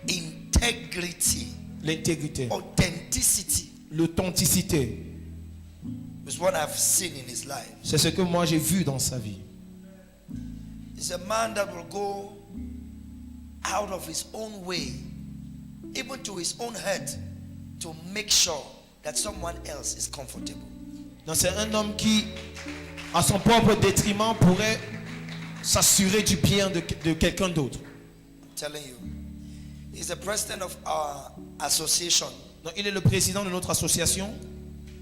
integrity, l'intégrité, authenticity. l'authenticité. Is what I've seen in his life. C'est ce que moi j'ai vu dans sa vie. He's a man that will go out of his own way, even to his own hurt, to make sure that someone else is comfortable. Donc c'est un homme qui, à son propre détriment, pourrait s'assurer du bien de quelqu'un d'autre. I'm telling you. He's the president of our association, Donc il est le président de notre association,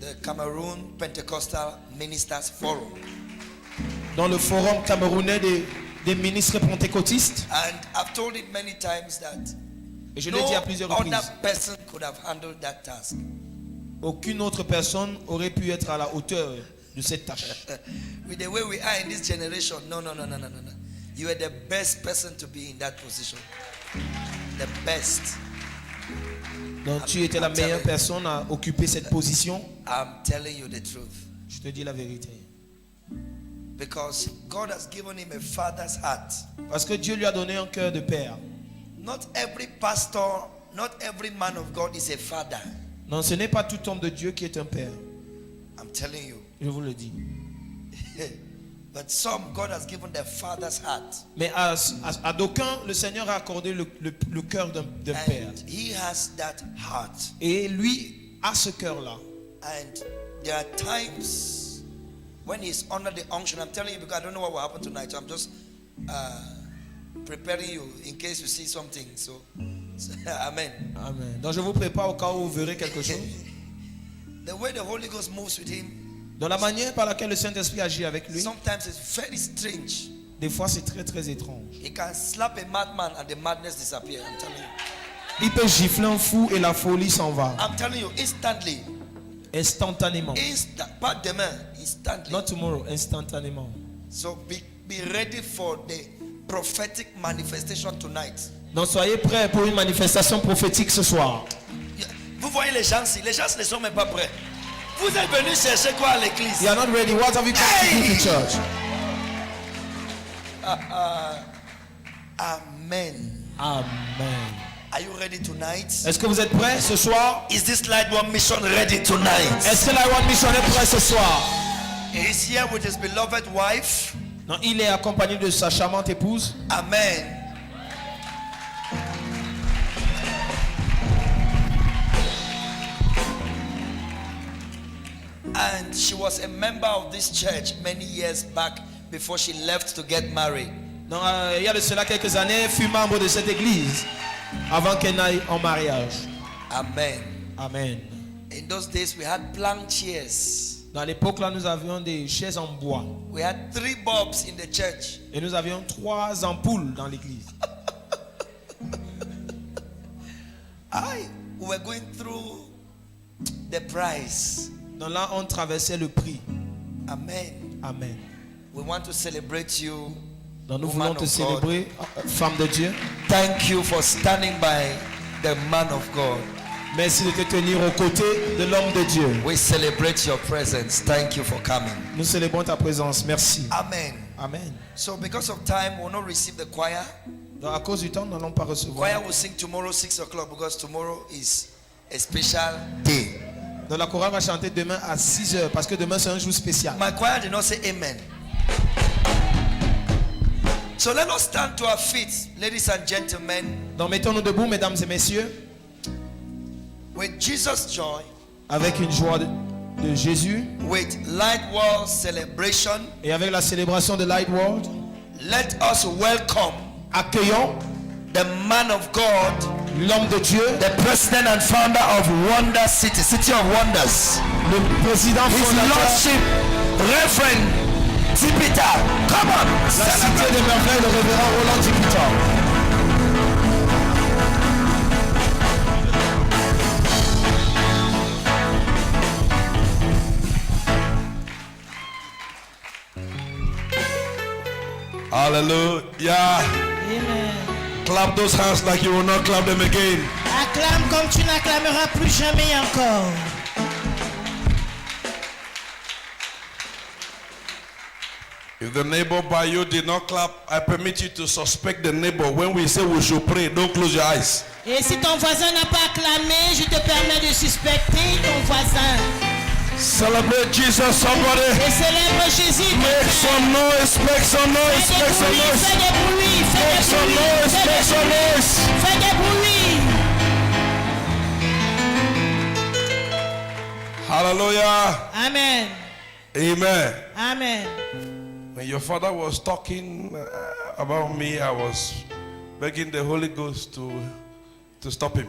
the Cameroon Pentecostal Ministers Forum. dans le forum camerounais des ministres pentecôtistes. And I've told him many times that Et je no l'ai dit à plusieurs other reprises. person could have handled that task. Aucune autre personne aurait pu être à la hauteur de cette tâche. With the way we are in this generation, no. You are the best person to be in that position. The best. Donc tu étais la meilleure personne à occuper cette position. I'm telling you the truth. Je te dis la vérité. Because God has given him a father's heart. Parce que Dieu lui a donné un cœur de père. Not every pastor, not every man of God is a father. Non, ce n'est pas tout homme de Dieu qui est un père. I'm telling you. Je vous le dis. But some, God has given their father's heart. Mais à d'aucuns, le Seigneur a accordé le cœur d'un père. And he has that heart. Et lui a ce cœur-là. And there are times when he's under the unction. I'm telling you because I don't know what will happen tonight. So I'm just preparing you in case you see something. So amen. Amen. Donc je vous prépare au cas où vous verrez quelque chose. The way the Holy Ghost moves with him, Dans la manière par laquelle le Saint-Esprit agit avec lui, sometimes it's very strange. des fois c'est très très étrange. He can slap a madman and the madness disappear. I'm telling you. Il peut gifler un fou et la folie s'en va. I'm telling you, instantly. Instantanément. Pas demain, instantly. Not tomorrow, instantanément. So be ready for the prophetic manifestation tonight. Donc soyez prêts pour une manifestation prophétique ce soir. Vous voyez les gens ici, les gens ne sont même pas prêts. Vous êtes venus chercher quoi à l'église? You are not ready. What have you come to do to church? Amen. Amen. Are you ready tonight? Est-ce que vous êtes prêts ce soir? Is this Light One Mission ready tonight? Est-ce que la One Mission est prêt ce soir? He is here with his beloved wife. Non, il est accompagné de sa charmante épouse. Amen. And she was a member of this church many years back before she left to get married. Non, il y a de cela quelques années, elle fut membre de cette église avant qu'elle n'aille en mariage. Amen. Amen. In those days we had plank chairs. Dans l'époque là, nous avions des chaises en bois. We had 3 bulbs in the church. Et nous avions 3 ampoules dans l'église. We were going through the price. Donc là, on traversait le prix. Amen. Amen. We want to celebrate you. Donc nous Woman voulons te of célébrer, femme de Dieu. Thank you for standing by the man of God. Merci de te tenir aux côtés de l'homme de Dieu. We celebrate your presence. Thank you for coming. Nous célébrons ta présence. Merci. Amen. Amen. So because of time, we will not receive the choir. Donc à cause du temps, nous n'allons pas recevoir. Choir will sing tomorrow 6 o'clock because tomorrow is a special day. Donc la chorale va chanter demain à 6 heures parce que demain c'est un jour spécial. My choir did not say amen. So let us stand to our feet, ladies and gentlemen. Donc mettons-nous debout, mesdames et messieurs, With Jesus' joy, avec une joie de Jésus with Light World celebration, et avec la célébration de Light World. let us welcome Accueillons the man of God, l'homme de Dieu, the president and founder of Wonder City, City of Wonders, le président His fondateur, Lordship, Reverend Tipita. Come on, la cité celebrate. des merveilles, le révérend Roland Tipita. Hallelujah. Amen. Clap those hands like you will not clap them again. Acclame comme tu n'acclameras plus jamais encore. You If the neighbor by you did not clap, I permit you to suspect the neighbor. When we say we should pray, don't close your eyes. Et si ton voisin n'a pas acclamé, je te permets de suspecter ton voisin. Celebrate Jesus, somebody. Et célèbre Jésus. Make some noise, make some noise, Fais make some noise. des bruits, fais Make des some bruits, noise, fais make des some bruits, noise. fais des bruits. Hallelujah. Amen. Amen. Amen. When your father was talking about me, I was begging the Holy Ghost to stop him,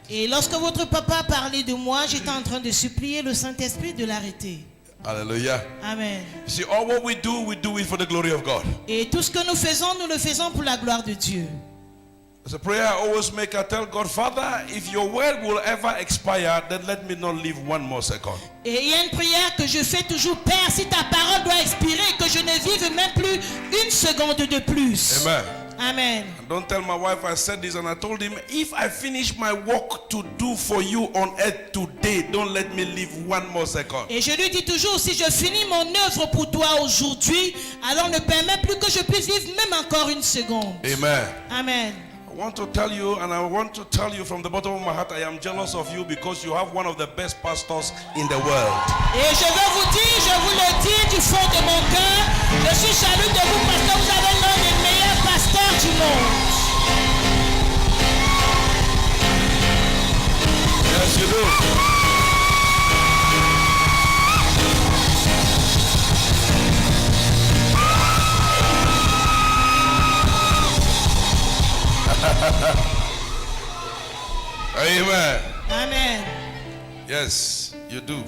Et lorsque votre papa parlait de moi, j'étais en train de supplier le Saint-Esprit de l'arrêter. Hallelujah. Amen. See, all what we do it for the glory of God. Et tout ce que nous le faisons pour la gloire de Dieu. It's a prayer I always make. I tell God, Father, if your word will ever expire, then let me not live one more second. Et il y a une prière que je fais toujours, Père, si ta parole doit expirer, que je ne vive même plus une seconde de plus. Amen. Amen. And don't tell my wife I said this, and I told him, if I finish my work to do for you on earth today, don't let me live one more second. Et je lui dis toujours, si je finis mon œuvre pour toi aujourd'hui, alors ne permets plus que je puisse vivre même encore une seconde. Amen. Amen. I want to tell you, and I want to tell you from the bottom of my heart, I am jealous of you because you have one of the best pastors in the world. Et je veux vous dire, je vous le dis du fond de mon cœur, je suis jaloux de vous parce que vous avez l'un des meilleurs pasteurs du monde. Yes, you do. Amen. Amen. Yes, you do.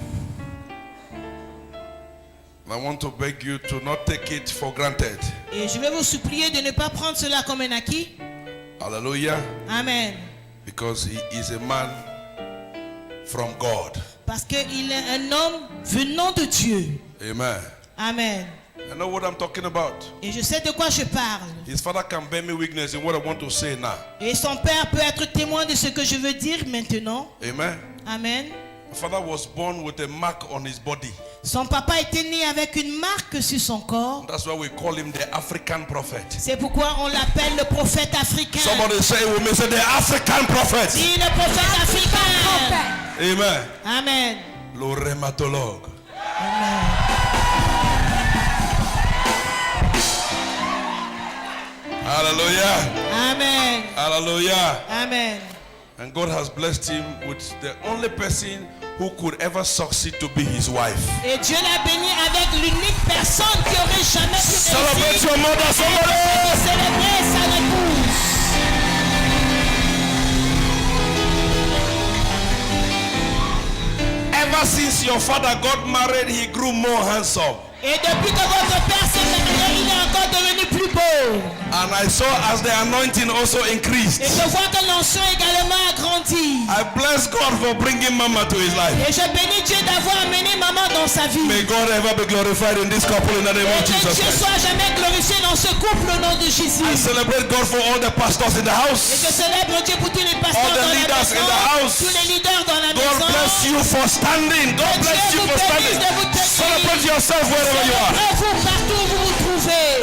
I want to beg you to not take it for granted. Et je vais vous supplier de ne pas prendre cela comme un acquis. Hallelujah. Amen. Because he is a man from God. Parce qu'il est un homme venant de Dieu. Amen. Amen. I know what I'm talking about. Et je sais de quoi je parle. His father can bear me witness in what I want to say now. Et son père peut être témoin de ce que je veux dire maintenant. Amen. Amen. My father was born with a mark on his body. Son papa était né avec une marque sur son corps. That's why we call him the African prophet. C'est pourquoi on l'appelle le prophète africain. Somebody say it with me, say the African prophet. Dis le prophète africain. Amen. Amen. Le rhumatologue. Amen. Hallelujah. Amen. Hallelujah. Amen. And God has blessed him with the only person who could ever succeed to be his wife. Et Dieu l'a béni avec l'unique personne qui aurait jamais pu Celebrate réussir your mother, somebody. de célébrer sa épouse. Ever since your father got married, he grew more handsome. Et depuis que votre père s'est marié, il est encore devenu plus beau. And I saw as the anointing also increased. Et je vois que l'onction également a grandi. I bless God for bringing mama to his life. Et je bénis Dieu d'avoir amené maman dans sa vie. May God ever be glorified in this couple in the name Et of que Jesus Dieu Christ. soit jamais glorifié dans ce couple au nom de Jésus. I celebrate God for all the pastors in the Et house. je célèbre Dieu pour tous les pasteurs All the dans la leaders in the maison. house. Tous les leaders dans la God maison. bless you for standing. God Que bless Dieu you vous for bénisse standing. de vous tenir. Celebrate yourself wherever you are. Célébrez-vous partout où vous vous trouvez.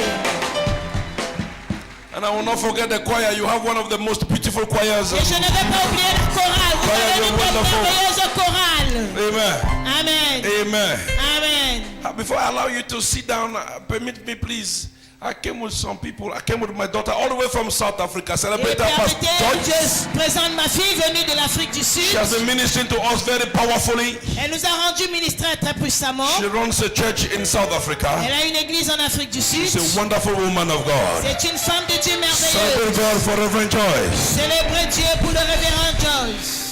And I will not forget the choir. You have one of the most beautiful choirs. Et je ne vais pas oublier la chorale. Vous Choir, avez you're une wonderful. merveilleuse chorale. Amen. Amen. Amen. Amen. Before I allow you to sit down, permit me please. I came with some people. I came with my daughter all the way from South Africa. Et Celebrate our pastor permettez, George. je présente ma fille venue de l'Afrique du Sud. She has been ministering to us very powerfully. Elle nous a rendu ministère très puissamment. She runs a church in South Africa. Elle a une église en Afrique du Sud. She's a wonderful woman of God. C'est une femme de Dieu Celebrate merveilleuse. God for Reverend Joyce. Célébrez Dieu pour le révérend Joyce.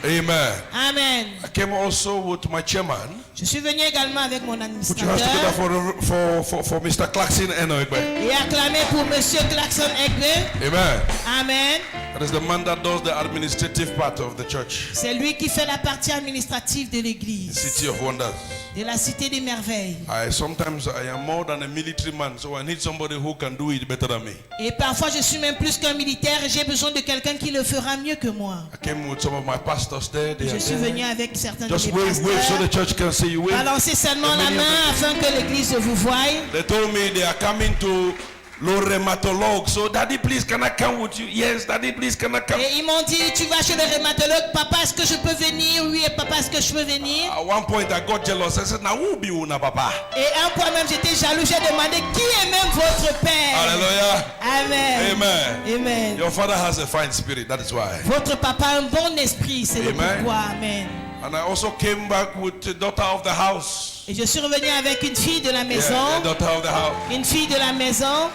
Amen. Amen. I came also with my chairman. Je suis venu également avec mon Put your hands together administrateur for Mr. Clarkson Enoigbe. et acclamé pour Monsieur Clarkson Egbe. Amen. Amen. That is the man that does the administrative part of the church. C'est lui qui fait la partie administrative de The l'église, City of Wonders. de la Cité des Merveilles. Sometimes I am more than a military man, so I need somebody who can do it better than me. Et parfois je suis même plus qu'un militaire et j'ai besoin de quelqu'un qui le fera mieux que moi. I came with some of my pastors there. They Je are suis there. venu avec certains de Just mes wave so the pasteurs. church can see see you. Balancez seulement la main afin que l'église vous voie. They told me they are coming to rheumatologue. So, Daddy, please, can I come with you? Yes, Daddy, please, can I come? Et ils m'ont dit, tu vas chez le rhumatologue. Papa, est-ce que je peux venir? Oui, et papa, est-ce que je peux venir? At one point, I got jealous. I said, now who be una, Papa? Et à un point même, j'étais jaloux. J'ai demandé, qui est même votre père? Hallelujah. Amen. Amen. Amen. Your father has a fine spirit. That is why. Votre papa a un bon esprit, c'est le Amen. pourquoi. Amen. And I also came back with the daughter of the house. Et je suis revenu avec une fille de la maison. Yeah, the daughter of the house. Une fille de la maison.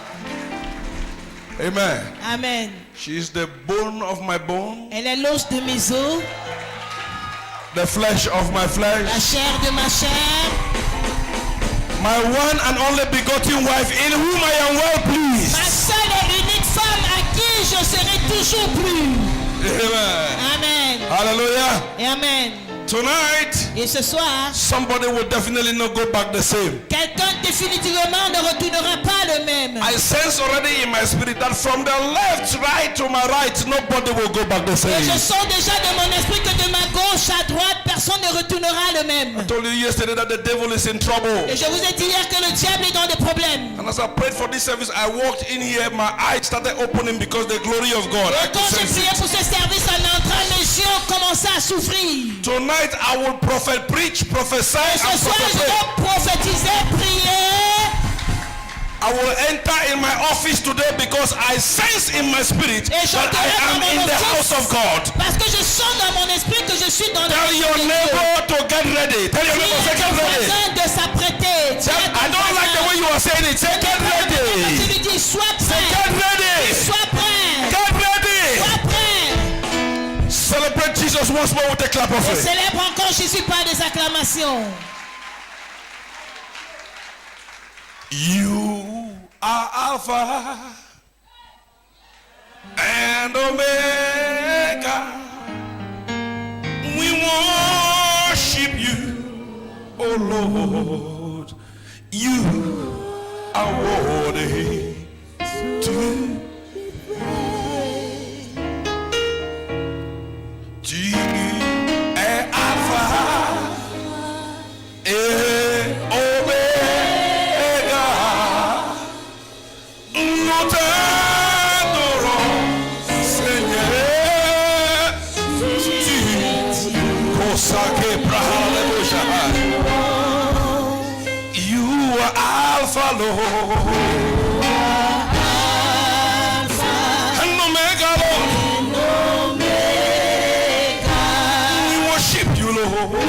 Amen. Amen. She is the bone of my bone, Elle est l'os de mes os, the flesh of my la flesh, chair de ma chair. my one and only begotten wife, in whom I am well Ma pleased. seule et unique femme à qui je serai toujours plu. Amen. Amen. Hallelujah. Et amen. Tonight, Et ce soir, somebody will definitely not go back the same. quelqu'un définitivement ne retournera pas le même. I sense already in my spirit that from the left, right to my right, nobody will go back the Et same. je sens déjà de mon esprit que de ma gauche à droite, personne ne retournera le même. I told you yesterday that the devil is in trouble. Et je vous ai dit hier que le diable est dans des problèmes. And as I prayed for this service, I walked in here, my eyes started opening because the glory of God. I Et quand could j'ai sense prié it. pour ce service en entrant, mes yeux ont commencé à souffrir. Tonight I will preach, prophesy, Et ce and soir, je prophesy. vais prophétiser, prier. I will enter in my office today because I sense in my spirit Et je that I am dans in mon the office, house of God. Parce que je sens dans mon esprit que je suis dans la Tell maison your de Dieu. neighbor to get ready. Tell your neighbor, say Dis à get ton ready. voisin de s'apprêter. Dis à ton I don't like the way you are saying it. Say get Tu ready. lui dis, sois Say prêt. get ready. Sois prêt. Get ready. Sois prêt. Celebrate Jesus once more with a clap of Et faith. célèbre encore Jésus par des acclamations. You are Alpha and Omega. We worship you, oh Lord. You are worthy to Tu es Alpha et Omega. Nous t'adorons, Seigneur. Tu consacré You are Alpha, Lord. And Omega, Lord. We worship you, Lord.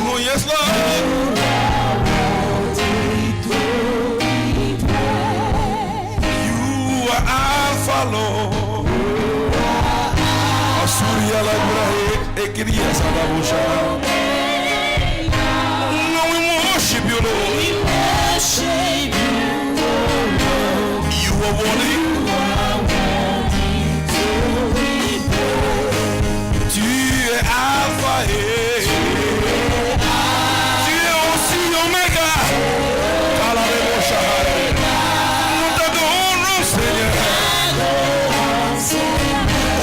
Oh, yes, Lord. You are Alpha, Lord. Asuria la grahe, ekiria sadabusha. No, we worship you, Lord. You are worthy. Tu es Alpha et tu es aussi Omega. Kalalebosha. Nous t'adorons, Seigneur.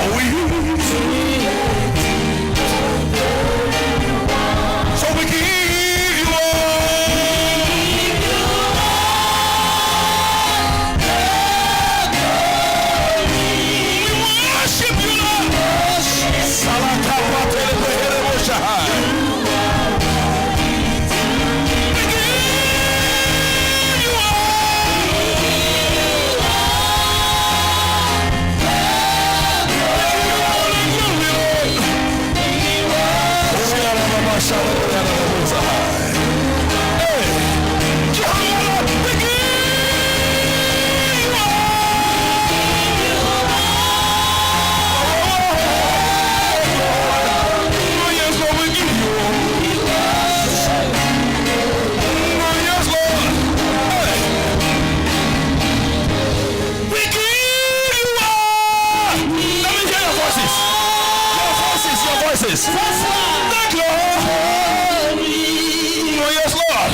Oh oui. So we give you we worship you, Lord. Salakapa telebeherebosha. We give you voices. Thank you. Oh, yes, Lord.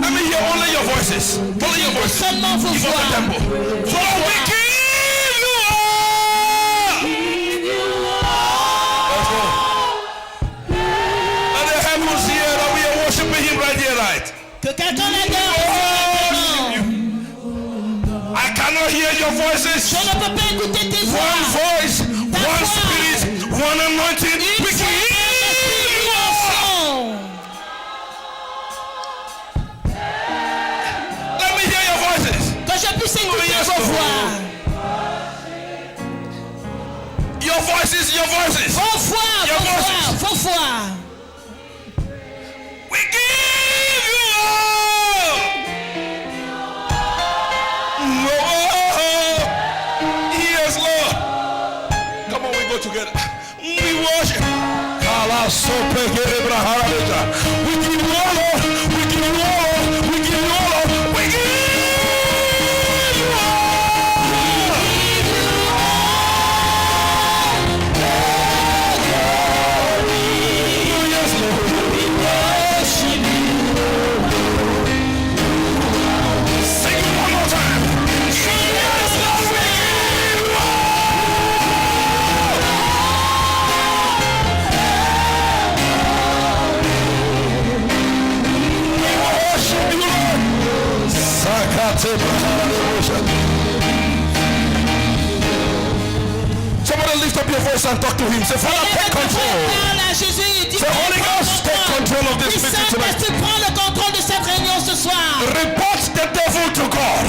Let me hear only your voices. Only your voices. Seulement vos Give us the voix. tempo. For we give you Que quelqu'un l'adore. I cannot hear your voices. Je ne peux pas écouter tes voix. One voice, Ta one voix. spirit, one anointing. Une We seule can hear you. onction. Let me hear your voices. Que je puisse écouter yes, vos Lord. voix. Your voices, your voices. Vos voix, Your vos voix, voices. vos voix. We give you all. Oh, yes, Lord. Come on, we go together. We worship. We give you all, Lord. We give you all, Lord. We give you all, Lord. We give you all. Oh, yes, Lord. Sing it one more time. Yes, Lord, we give you worship you, Lord. Somebody lift up your voice and talk to him. Say, Father, take control. Parle à Jésus et dis, Say, Holy Ghost, take control of this Puis meeting tonight. Saint-Esprit, prends le contrôle de cette réunion ce soir. Report the devil to God.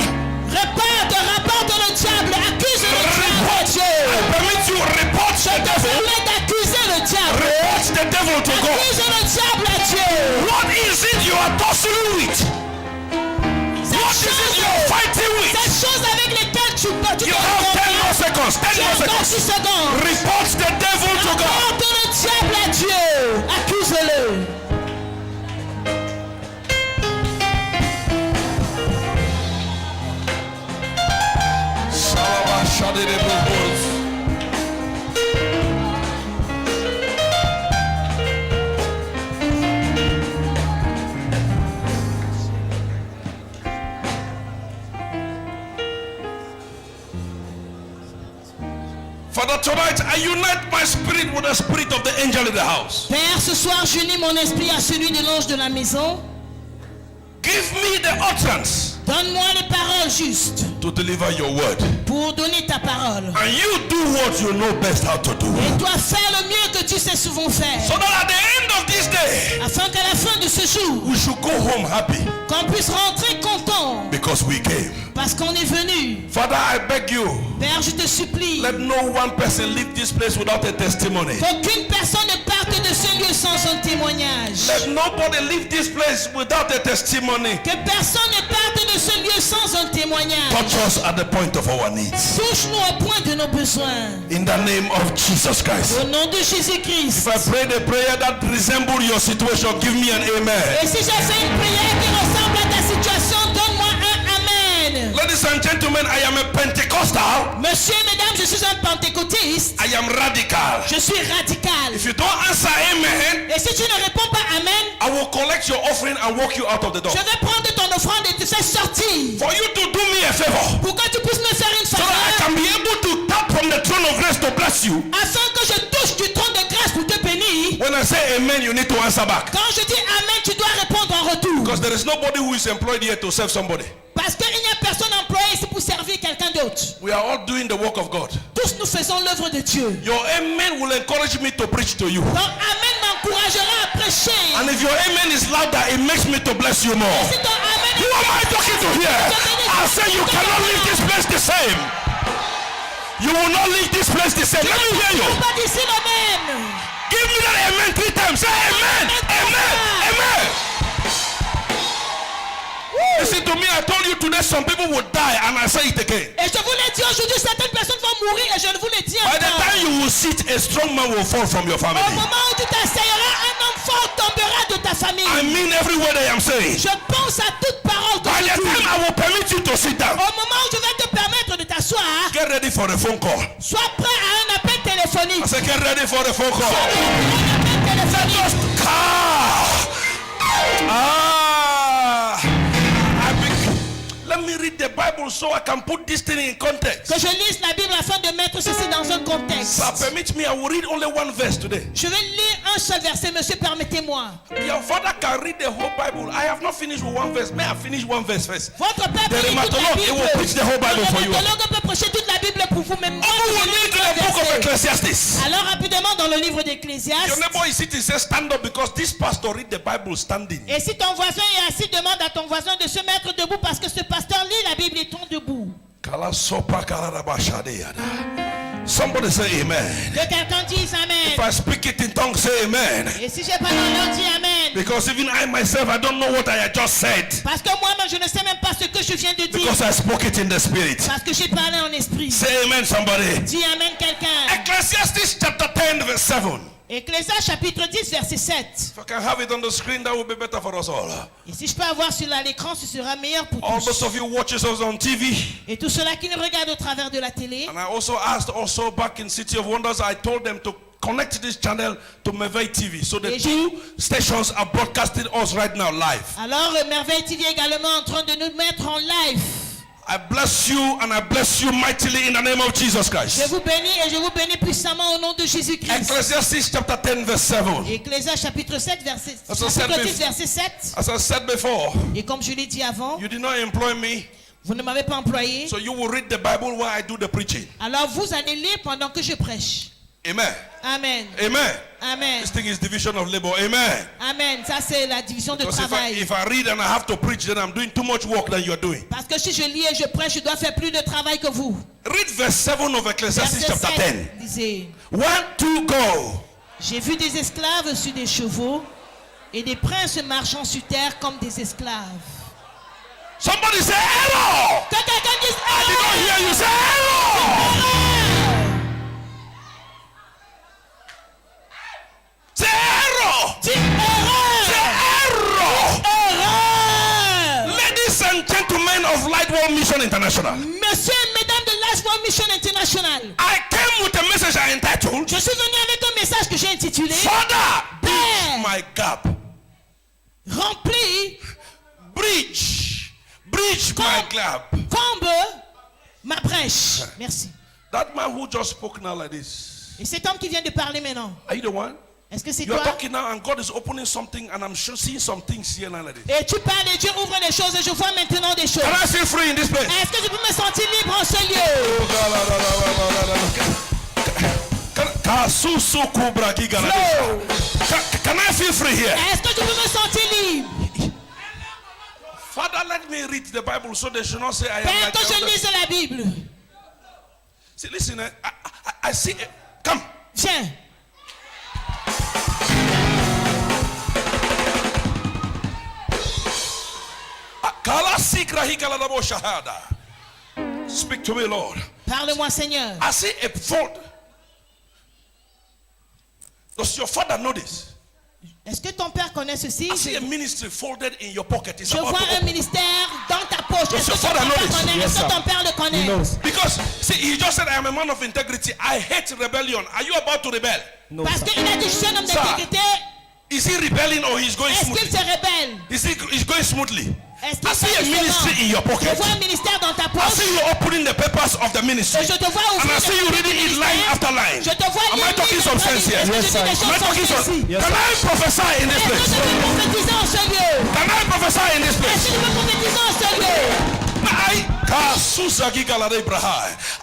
Rapporte le diable, accuse le diable à Dieu. I permit you report the Te devil. permets d'accuser le diable. Report the devil to God. Accuse le diable à Dieu. What is it you are tussling with? What is it you are fighting with? Cette chose avec laquelle tu te You have 10 more seconds. 10 Tu more as encore seconds. 6 secondes. Report the devil to God. Rapporte le diable à Dieu. Accuse-le. Salama shadede bubos. Father, tonight I unite my spirit with the spirit of the angel in the house. Père, ce soir, j'unis mon esprit à celui de l'ange de la maison. Give me the utterance Donne-moi les paroles justes to deliver your word. pour donner ta parole. And you do what you know best how to do. Et toi, fais le mieux que tu sais souvent faire. So that at the end of this day, Afin qu'à la fin de ce jour, we should go home happy qu'on puisse rentrer content because we came. parce qu'on est venu. Father, I beg you, Père, je te supplie let no one person leave this place without a testimony. qu'aucune personne ne parte de ce lieu sans un témoignage. Let nobody leave this place without a testimony. Que personne ne parte de ce lieu sans un témoignage. Touch us at the point of our needs. Touche-nous au point de nos besoins. In the name of Jesus Christ. Au nom de Jésus-Christ. If I pray the prayer that resembles your situation, give me an amen. Et si j'ai fait une prière qui ressemble à ta situation, donne-moi un amen. Ladies and gentlemen, I am a Pentecostal. Monsieur et mesdames, je suis un pentecôtiste. I am radical. Je suis radical. If you don't answer amen, Et si tu ne réponds pas amen, I will collect your offering and walk you out of the door. je vais prendre ton offrande et te faire sortir. For you to do me a favor, Pour que tu puisses me faire une so that I faveur. can be able to tap from the throne of grace to bless you. Afin que je touche du trône de grâce pour te bénir. When I say amen, you need to answer back. Quand je dis amen, tu dois répondre en retour. Because there is nobody who is employed here to serve somebody. Parce qu'il n'y a personne employée ici pour servir quelqu'un d'autre. We are all doing the work of God. Tous nous faisons l'œuvre de Dieu. Your amen will encourage me to preach to you. Donc amen m'encouragera à prêcher. And if your amen is louder, it makes me to bless you more. Si ton amen Who am I talking to here? I say you cannot leave this place the same. You will not leave this place the same. Let me hear Tu you. ne peux pas d'ici le même. Give me that amen 3 times. Say amen. Amen. Amen. Listen to me. I told you today some people will die, and I say it again. Et je vous l'ai dit aujourd'hui, certaines personnes vont mourir et je vous l'ai dit By the encore. time you will sit, a strong man will fall from your family. Au moment où tu t'asseyeras, un homme fort tombera de ta famille. I mean every word I am saying. Je pense à toute parole que By je the dis. time I will permit you to sit down, Au moment où je vais te permettre de t'asseoir, get ready for the phone call. sois prêt à un appel téléphonique. I say get ready for the phone call. Un appel téléphonique. Let me read read the Bible so I can put this thing in context. Que je lise la Bible afin de mettre ceci dans un contexte. Sir, permit me, I will read only one verse today. Je vais lire un seul verset, monsieur, permettez-moi. Your father can read the whole Bible. I have not finished with one verse. May I finish one verse first? Votre père peut The lire toute la rheumatologist, he Bible. will preach the whole Bible for Le you. rheumatologue peut prêcher toute la Bible pour vous, mais moi, Open je with vais me lire to un the book of verset. Ecclesiastes. Alors rapidement dans le livre Your d'Ecclésiaste. neighbor is sitting, says stand up because this pastor read the Bible standing. Et si ton voisin est assis, demande à ton voisin de se mettre debout parce que ce pasteur lit la Bible étant debout. Somebody say amen. Que quelqu'un dise If Amen. I speak it in tongues, say amen. Et si j'ai pas dans dis Amen. Because even I myself, I don't know what I had just said. Parce que moi-même, je ne sais même pas ce que je viens de dire. Because I spoke it in the spirit. Parce que j'ai parlé en esprit. Say amen, somebody. Dis Amen quelqu'un. Ecclesiastes chapter 10, verse 7. Ecclésiaste chapitre 10, verset 7. If I can have it on the screen, that would be better for us all. Et si je peux avoir sur l'écran, ce sera meilleur pour All tous. those of you watching us on TV. Et tous ceux-là qui nous regardent au travers de la télé. And I also asked also back in City of Wonders, I told them to connect this channel to Merveille TV. So the Et two stations are broadcasting us right now live. Alors, Merveille TV est également en train de nous mettre en live. I bless you and I bless you mightily in the name of Jesus Je Christ. vous bénis et je vous bénis puissamment au nom de Jésus-Christ. Ecclesiastes chapter 10 verse 7. Ecclésiaste chapitre 7, verset, As I said chapitre 10, before. verset 7. As I said before, Et comme je l'ai dit avant, you did not employ me, vous ne m'avez pas employé. so you will read the Bible while I do the preaching. Alors vous allez lire pendant que je prêche. Amen. Amen. Amen. Amen. This thing is division of labor. Amen. Amen. Ça c'est la division de Because travail. if I read and I have to preach, then I'm doing too much work than you're doing. Parce que si je lis et je prêche, je dois faire plus de travail que vous. Read verse 7 of Ecclesiastes Verset chapter 10. 7 disait, 1, 2, go. j'ai vu des esclaves sur des chevaux et des princes marchant sur terre comme des esclaves. Somebody say error. Que quelqu'un dise I did not hear you say error. Say error. Dis erreur! Say error. Erreur! Ladies and gentlemen of Light World Mission International, Monsieur et mesdames de Life World Mission International, I came with a message I entitled, je suis venu avec un message que j'ai intitulé Father, Père, bridge my gap. remplis, Bridge my gap. comble ma brèche. Merci. That man who just spoke now like this, Et cet homme qui vient de parler maintenant, are you the one? est-ce que c'est You are toi? talking now and God is opening something and I'm seeing some things here now like this. Et tu parles et Dieu ouvre les choses et je vois maintenant des choses. Can I feel free in this place? Est-ce que je peux me sentir libre en ce lieu? Can I feel free here? Est-ce que je peux me sentir libre? Father, let me read the Bible so they should not say I am Père, like que the je others. lise la Bible. See, listen, I see. Come. Viens. Speak to me, Lord. Parle-moi, Seigneur. I see a fold. Does your father know this? Est-ce que ton père connaît ceci? I see a ministry folded in your pocket. It's Je about vois to un open. ministère dans ta poche. Does Est-ce your que ton father know père this? connaît? Yes, Est-ce que sir. ton père le He connaît? knows. Because see, he just said I am a man of integrity. I hate rebellion. Are you about to rebel? No, Parce sir. qu'il a dit, je suis un homme Sir. d'intégrité. Is he rebelling or he's going Est-ce qu'il smoothly? se rebelle? He's going smoothly. Est-ce I qu'il see a fait ministry in your Je pocket. vois un ministère dans ta I poche. see you opening the papers of the ministry. Et je te vois And ouvrir I see you le reading it line ministère. after line. Je te vois Am I lire talking livre some après sense livre. here? Est-ce que Yes, tu dis des sir. Am I choses talking sans some? sens? Yes, Can sir. I prophesy in this Est-ce que place? tu peux prophétiser en ce lieu? Can I prophesy in this Est-ce place? que tu peux prophétiser en ce lieu?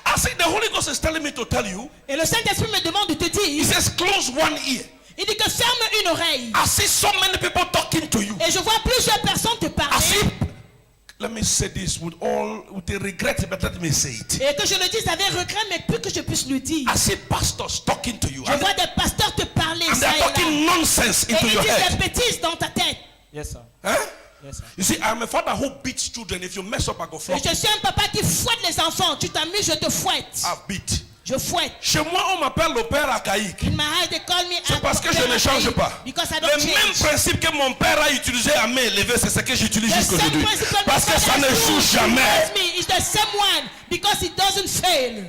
I see the Holy Ghost is telling me to tell you. Et le Saint-Esprit me demande de te He dire, says, close one ear. il dit que ferme une oreille. I see so many people talking to you. Et je vois plusieurs personnes te I parler. see. Let me say this with the regret, but let me say it. Et que je le dise avec regret, mais plus que je puisse le dire. I see pastors talking to you. Je vois des pasteurs te parler And ça they're et là. talking nonsense Et into ils your disent head. des bêtises dans ta tête. Yes, sir. Huh? Yes, sir. You see, I'm a father who beats children. If you mess up, I go Et flog je you. suis un papa qui fouette les enfants. Tu t'amuses, je te fouette. I beat. Je fouette. Chez moi, on m'appelle le père archaïque. In my house, they call me C'est parce que je ne change pas. Because I Le don't même change. principe que mon père a utilisé à main levée, c'est ce que j'utilise The jusqu'à same aujourd'hui. principle my Parce que ça father ne used, joue he jamais. tells me it's the same one because it doesn't fail.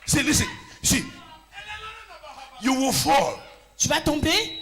See, listen. See, you will fall. Tu vas tomber,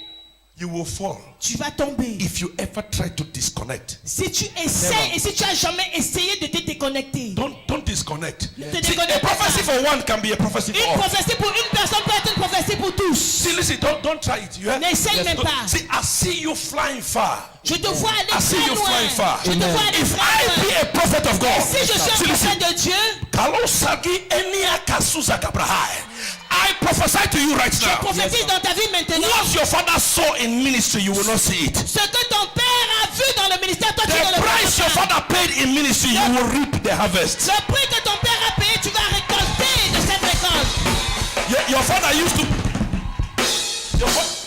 You will fall Tu vas tomber. if you ever try to disconnect. Si tu essaies et si tu as jamais essayé de te déconnecter. Don't disconnect. Ne te See, a déconnecte prophecy pas. for one can be a prophecy for Une all. prophétie pour une personne peut être une prophétie pour tous. See, listen, don't try it. You have, N'essaye même pas. See, I see you flying far. Je te vois aller I see très you loin. flying far. Je te vois aller If très I loin. be a prophet of God, Si je suis un see, listen, prophète de Dieu, Kalosagi Enia Kasuza Kabrahai. I prophesy to you right je now. prophétise dans ta vie maintenant. What your father saw in ministry, you will not see it. Ce que ton père a vu dans le ministère, toi tu ne The le price your verras pas. father paid in ministry, you will reap the harvest. Le prix que ton père a payé, tu vas récolter de cette récolte. Your father used to.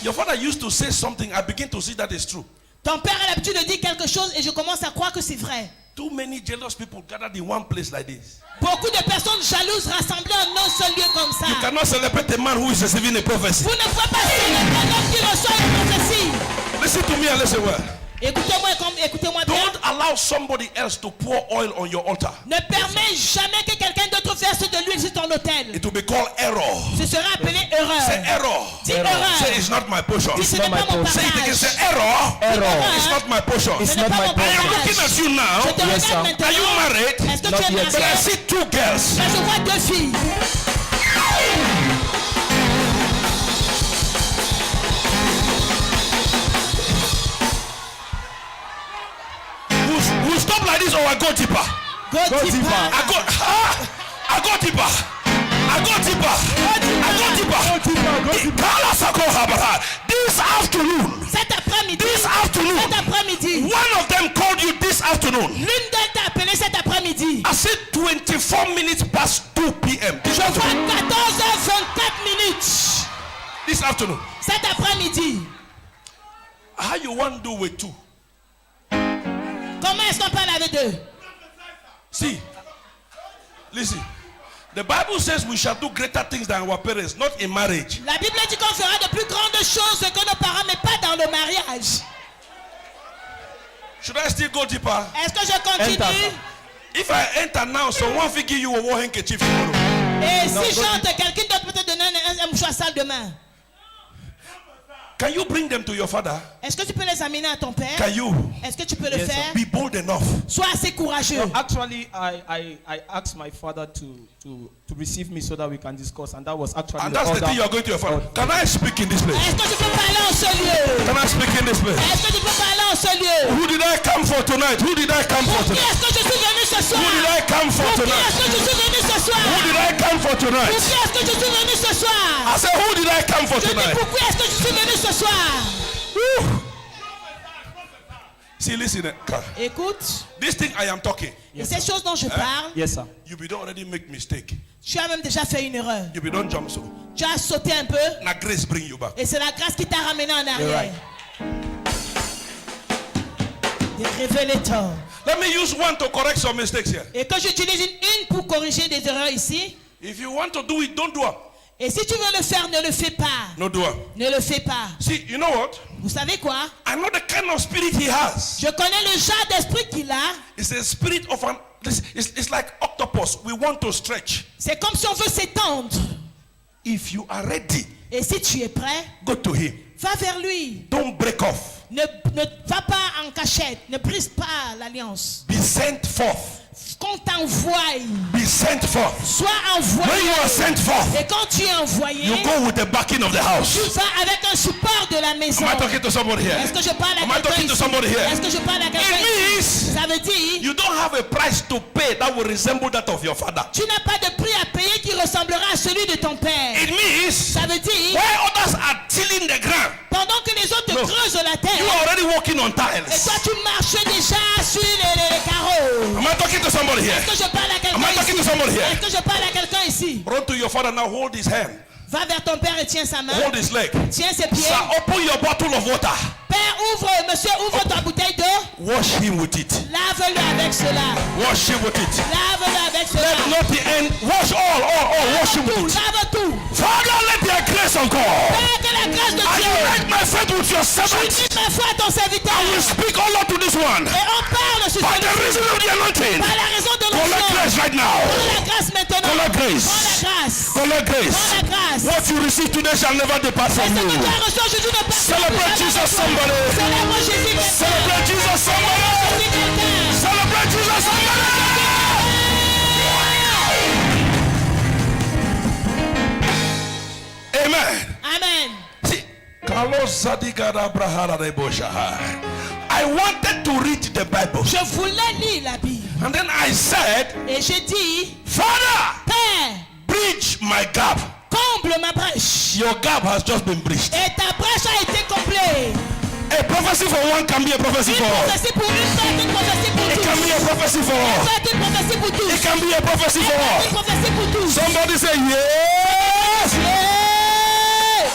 Your father used to say something. I begin to see that is true. Ton père a l'habitude de dire quelque chose et je commence à croire que c'est vrai. Too many jealous people gathered in one place like this. Beaucoup de personnes jalouses rassemblées en un seul lieu comme ça. You cannot celebrate a man who is receiving a prophecy. Vous ne pouvez pas célébrer un homme qui reçoit une prophétie. Listen to me and listen well. Écoutez-moi bien. Don't allow somebody else to pour oil on your altar. Ne permets jamais que quelqu'un d'autre verse de l'huile sur ton autel. It will be called error. Ce sera appelé Say erreur. error. Dis erreur. Say it's not my portion. Dis ce n'est pas mon Say it again. partage. Say error. Error. It's not my portion. Ce n'est pas mon I am looking partage. at you now. Je te Yes, sir. regarde maintenant. Are you married? Est-ce que tu es But I marié? see two girls. Mais je vois deux filles. We'll stop like this or I go deeper. Go deeper. I go deeper. I go deeper. I go deeper. Kala Sako Habara. This afternoon. Cet après-midi. This afternoon. Cet après-midi. One of them called you this afternoon. L'une d'elles t'a appelé cet après-midi. I said 24 minutes past 2 p.m. Je vois 14h24 minutes. This afternoon. Cet après-midi. How you want to do with two? Comment est-ce qu'on parle avec deux? See, listen. The Bible says we shall do greater things than our parents, not in marriage. La Bible dit qu'on fera de plus grandes choses que nos parents, mais pas dans le mariage. Should I still go deeper? Est-ce que je continue? If I enter now, someone will give you a war handkerchief tomorrow. Et si j'entre, quelqu'un d'autre peut te donner un mouchoir sale demain. Can you bring them to your father? Est-ce que tu peux les amener à ton père? Can you Est-ce que tu peux le faire? be bold enough? Sois assez courageux. Actually, I asked my father to receive me so that we can discuss, and that was actually And that's the thing you are going to your father. Can I speak in this place? Est-ce que tu peux parler en ce lieu? Can I speak in this place? Est-ce que tu peux parler en ce lieu? Who did I come for tonight? Who did I come for Pour qui tonight? est-ce que je suis venu ce soir? Who did I come for Pour qui tonight? est-ce que je suis venu ce soir? Who did I come for Pour tonight? qui est-ce que je suis venu ce soir? I said, who did I come for Je dis tonight? pour qui est-ce que je suis venu ce soir? See, listen. Écoute, This thing I am talking, et ces choses dont je parle, Yes, sir. you be don't already make mistake. tu as même déjà fait une erreur. You be don't jump so. Tu as sauté un peu Now grace bring you back. et c'est la grâce qui t'a ramené en arrière. De révéler tort. Let me use one to correct some mistakes here. Et que j'utilise une pour corriger des erreurs ici. If you want to do it, don't do it. Et si tu veux le faire, ne le fais pas. No do it. Ne le fais pas. See, you know what? Vous savez quoi? I know the kind of spirit he has. Je connais le genre d'esprit qu'il a. It's a spirit of an. It's like octopus. We want to stretch. C'est comme si on veut s'étendre. If you are ready, Et si tu es prêt, go to him. va vers lui. Don't break off. Ne va pas en cachette. Ne brise pas l'alliance. Be sent forth. Qu'on t'envoie, Be sent forth. sois When envoyé. you are sent forth, Et quand tu es envoyé, you go with the backing of the tu house. vas avec un support de la maison. Am I talking to somebody here? Est-ce que je parle à Am I quelqu'un talking to ici? somebody here? Est-ce que je parle à quelqu'un It ici? means Ça veut dire, you don't have a price to pay that will resemble that of your father. tu n'as pas de prix à payer qui ressemblera à celui de ton père. It means Ça veut dire, while others are tilling the ground, pendant que les autres No. creusent la you terre, are already walking on et tiles. toi tu marches déjà sur les carreaux. Am I talking to somebody here? Est-ce que je parle à Am quelqu'un I talking to ici? somebody here? Est-ce que je parle à quelqu'un ici? Run to your father now. Hold his hand. Va vers ton père et tiens sa main. Hold his leg. Tiens ses pieds. Sir, open your bottle of water. Père, ouvre ta bouteille d'eau. Wash him with it. Lave-le avec cela. Wash him with it. Lave-le avec cela. Let not the end. Wash all. Wash him Tout, with it. lave tout. Father, let the grace of God. Père, que la grâce de I Dieu. unite my faith with your servant. Unis ma foi à ton serviteur. I will speak, oh Lord, to this one. Et on parle sur By the celui-ci. reason of the anointing. Par la raison de Collect l'onction. grace right now. Donne la grâce maintenant. Collect grace. Prends la grâce. Collect grace. Prends la grâce. What you receive today shall never depart Et from ce que tu you. as reçu aujourd'hui ne part Celebrate Jesus, somebody. Célèbre Jésus quelqu'un. Celebrate Jesus, somebody. Jésus quelqu'un. Celebrate Jesus, somebody. Amen. Amen. See, I wanted to read the Bible. Je voulais lire la Bible. And then I said, Et j'ai dit, Father, Père, bridge my gap. comble ma brèche. Your gap has just been bridged. Et ta brèche a été comblée. A prophecy for one can be a prophecy Une for all. prophétie pour une, ça est une prophétie pour It tous. can be a prophecy for all. Ça est une prophétie pour tous. It can be a prophecy for Une all. prophétie pour tous. Somebody say, yes, Yeah.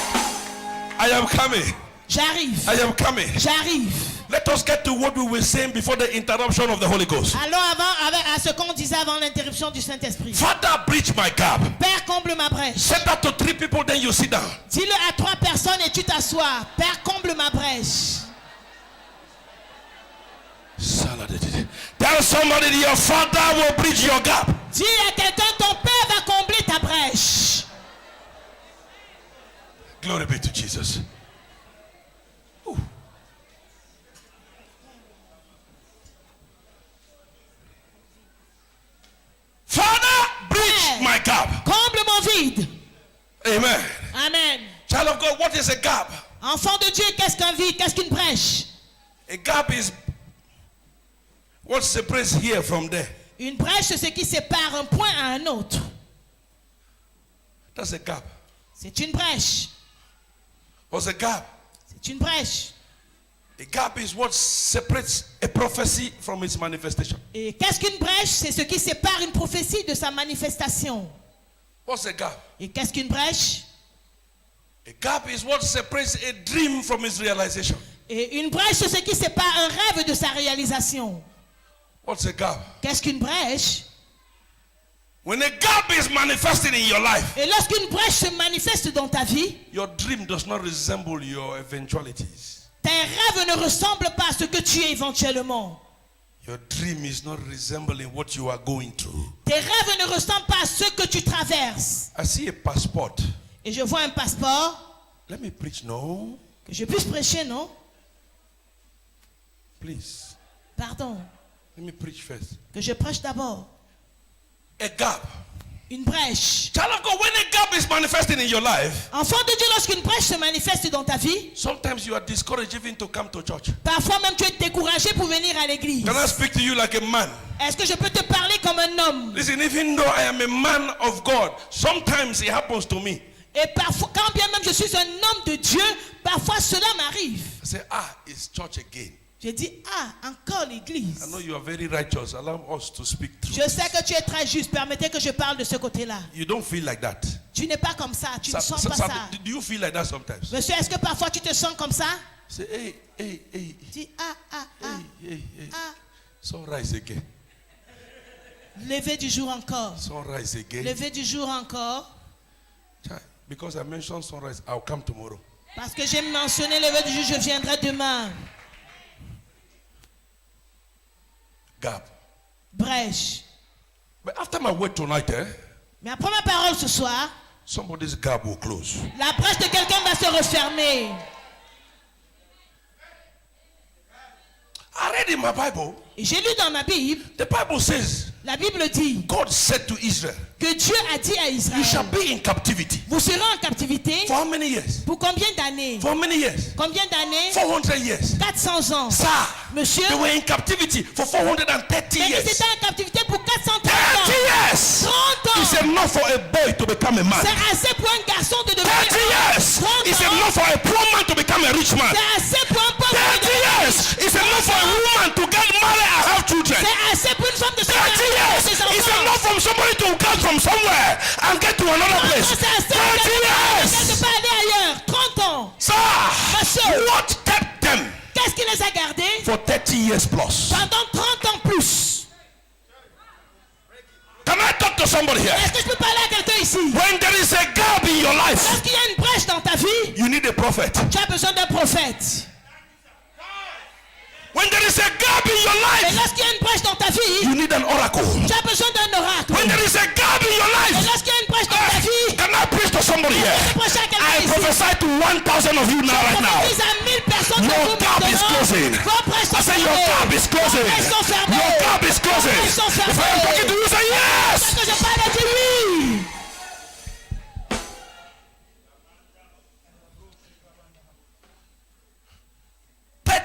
I am coming. J'arrive. I am coming. J'arrive. Let us get to what we were saying before the interruption of the Holy Ghost. Allons à ce qu'on disait avant l'interruption du Saint-Esprit. Father, bridge my gap. Père, comble ma brèche. Say that to 3 people, then you sit down. Dis-le à 3 personnes et tu t'assois. Père, comble ma brèche. Tell somebody your father will bridge your gap. Dis à quelqu'un, ton père va combler ta brèche. Glory be to Jesus. Ooh. Father, bridge my gap. Comble mon vide. Amen. Amen. Child of God, what is a gap? Enfant de Dieu, qu'est-ce qu'un vide? Qu'est-ce qu'une brèche? A gap is what separates here from there. Une brèche, c'est ce qui sépare un point à un autre. That's a gap. C'est une brèche. What's a gap? C'est une brèche. A gap is what separates a prophecy from its manifestation. Et qu'est-ce qu'une brèche? C'est ce qui sépare une prophétie de sa manifestation. What's a gap? Et qu'est-ce qu'une brèche? A gap is what separates a dream from its realization. Et une brèche, c'est ce qui sépare un rêve de sa réalisation. What's a gap? Qu'est-ce qu'une brèche? When a gap is manifested in your life, Et lorsqu'une brèche se manifeste dans ta vie, your dream does not resemble your eventualities. tes rêves ne ressemblent pas à ce que tu es éventuellement. Your dream is not resembling what you are going through. Tes rêves ne ressemblent pas à ce que tu traverses. I see a passport. Et je vois un passeport. Let me preach. No, Que je puisse prêcher, non? please. Pardon. Let me preach first. Que je prêche d'abord. A gap. Une brèche. Child of God, when a gap is manifesting in your life, Enfant de Dieu, lorsqu'une brèche se manifeste dans ta vie, sometimes you are discouraged even to come to church. parfois même tu es découragé pour venir à l'église. Can I speak to you like a man? Est-ce que je peux te parler comme un homme? Listen, even though I am a man of God, sometimes it happens to me. Et parfois, quand bien même je suis un homme de Dieu, parfois cela m'arrive. I say, it's church again. Je dis, encore l'église. I know you are very righteous. Allow us to speak through. Je sais que tu es très juste. Permettez que je parle de ce côté-là. You don't feel like that. Tu n'es pas comme ça. Tu ne sens pas ça. Do you feel like that sometimes? Monsieur, est-ce que parfois tu te sens comme ça? Say, hey. Dis, Hey. Sunrise again. Lever du jour encore. Sunrise again. Lever du jour encore. Because I mentioned sunrise, I'll come tomorrow. Parce que j'ai mentionné lever du jour, je viendrai demain. Gap. Brèche. But after my word tonight, Mais après ma parole ce soir, somebody's gap will close. la brèche de quelqu'un va se refermer. I read in my Bible, Et j'ai lu dans ma Bible, the Bible says, la Bible dit God said to Israel, que Dieu a dit à you shall Israël, be in captivity. vous serez en captivité For how many years? pour combien d'années? For how many years? Combien d'années? 400 years. 400 ans. Sir, Monsieur, they were in captivity for 430 mais ils years. étaient en captivité pour 430 30 ans. years. 30 It's ans. enough for a boy to become a man. C'est assez pour un garçon de 30 devenir years. 30 It's ans. enough for a poor man to become a rich man. C'est assez pour un pauvre 30 de devenir years. It's enough for a woman to get married and have children. C'est assez pour une femme de se 30 marier et avoir years. ses It's enfants. enough for somebody to come from somewhere and get to another place. C'est assez 30 pour quelqu'un de years. pas aller ailleurs. 30 ans. Sir, Monsieur. what kept them Qu'est-ce qui les a gardés? for 30 years plus? Pendant 30 ans plus. Can I talk to somebody here? Est-ce que je peux parler à quelqu'un ici? When there is a gap in your life, Lorsqu'il y a une brèche dans ta vie, you need a prophet. tu as besoin d'un prophète. When there is a gap in your Et life, lorsqu'il y a une brèche dans ta vie, you need an oracle. tu as besoin d'un oracle. When there is a gap in your life, to 1,000 of you now, right now. Prophétise à 1000 personnes de Your vous gap is maintenant. closing. Vos brèches sont I say your fermées. gap is closing. Vos brèches sont fermées. Your gap is closing. Vos brèches sont If I am fermées. talking to you, say yes. Parce que je parle, dis oui.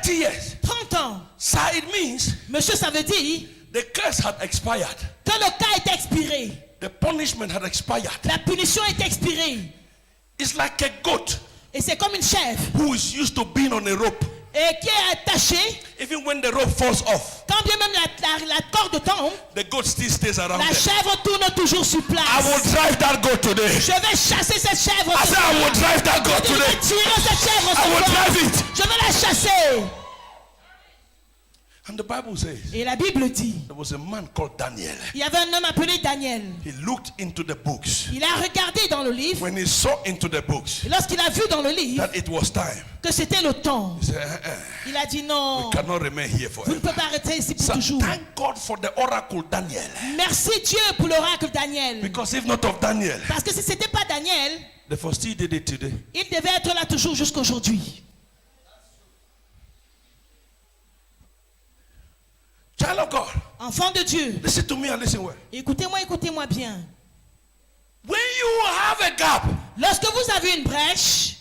Years. 30 ans. So it means Monsieur, ça veut dire the curse had expired. que le cas est expiré. The punishment had expired. La punition est expirée. It's like a goat Et c'est comme une chèvre who is used to being on a rope. et qui est attachée. Even when the rope falls off, Quand bien même la corde tombe, the goat still stays around la there. chèvre tourne toujours sur place. I will drive that goat today. Je vais chasser cette chèvre. I ce said I soir. will drive that goat Je vais today. tirer cette chèvre. I ce will soir. drive it. Je vais la chasser. And the Bible says Et la Bible dit, there was a man called Daniel. il y avait un homme appelé Daniel. He looked into the books. Il a regardé dans le livre. When he saw into the books Et lorsqu'il a vu dans le livre that it was time, que c'était le temps, he said, il a dit non, we cannot remain here vous ne forever. pouvez pas rester ici pour So toujours. thank God for the oracle Daniel. Merci Dieu pour l'oracle Daniel. Because if not of Daniel, Parce que si ce n'était pas Daniel, the first he did it today. il devait être là toujours jusqu'à aujourd'hui. Child of God, Enfant de Dieu, listen to me and listen well. écoutez-moi bien. When you have a gap, Lorsque vous avez une brèche,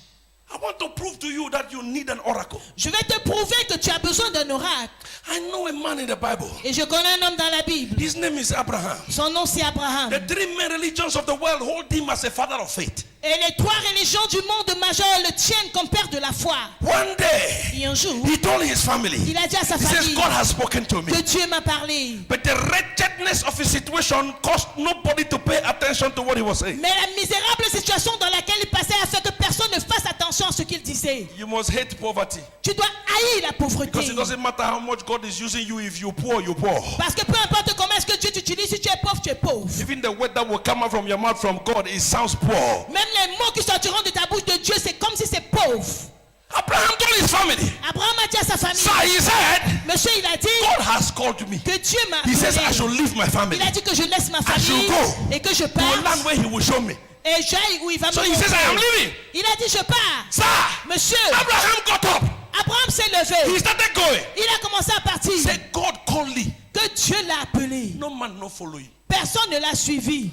I want to prove to you that you need an oracle. je vais te prouver que tu as besoin d'un oracle. I know a man in the Bible. Et je connais un homme dans la Bible. His name is Abraham. Son nom c'est Abraham. The three main religions of the world hold him as a father of faith. Et les 3 religions du monde majeur le tiennent comme père de la foi. One day, Et un jour, he told his family, il a dit à sa he says, famille God has spoken to me. que Dieu m'a parlé. But the wretchedness of his situation caused nobody to pay attention to what he was saying. Mais la misérable situation dans laquelle il passait a fait que personne ne fasse attention à ce qu'il disait. You must hate poverty. Tu dois haïr la pauvreté. Because it doesn't matter how much God is using you. If you're poor, you're poor. Parce que peu importe comment est-ce que Dieu t'utilise, si tu es pauvre, tu es pauvre. Even the word that will come out from your mouth from God, it sounds poor. Même les mots qui sortiront de ta bouche de Dieu, c'est comme si c'est pauvre. Abraham told his family. Abraham a dit à sa famille, So he said, monsieur, il a dit God has called me. que Dieu m'a He says I appelé. should leave my family Il a dit que je laisse ma famille should go et que je to a land parte where he will show me. et j'aille où il va So me he says I am montrer. leaving. Il a dit je pars. Sir, Monsieur, Abraham got up. Abraham s'est levé. He started going. Il a commencé à partir. He said, God called me. Que Dieu l'a appelé. No man no follow you. Personne ne l'a suivi.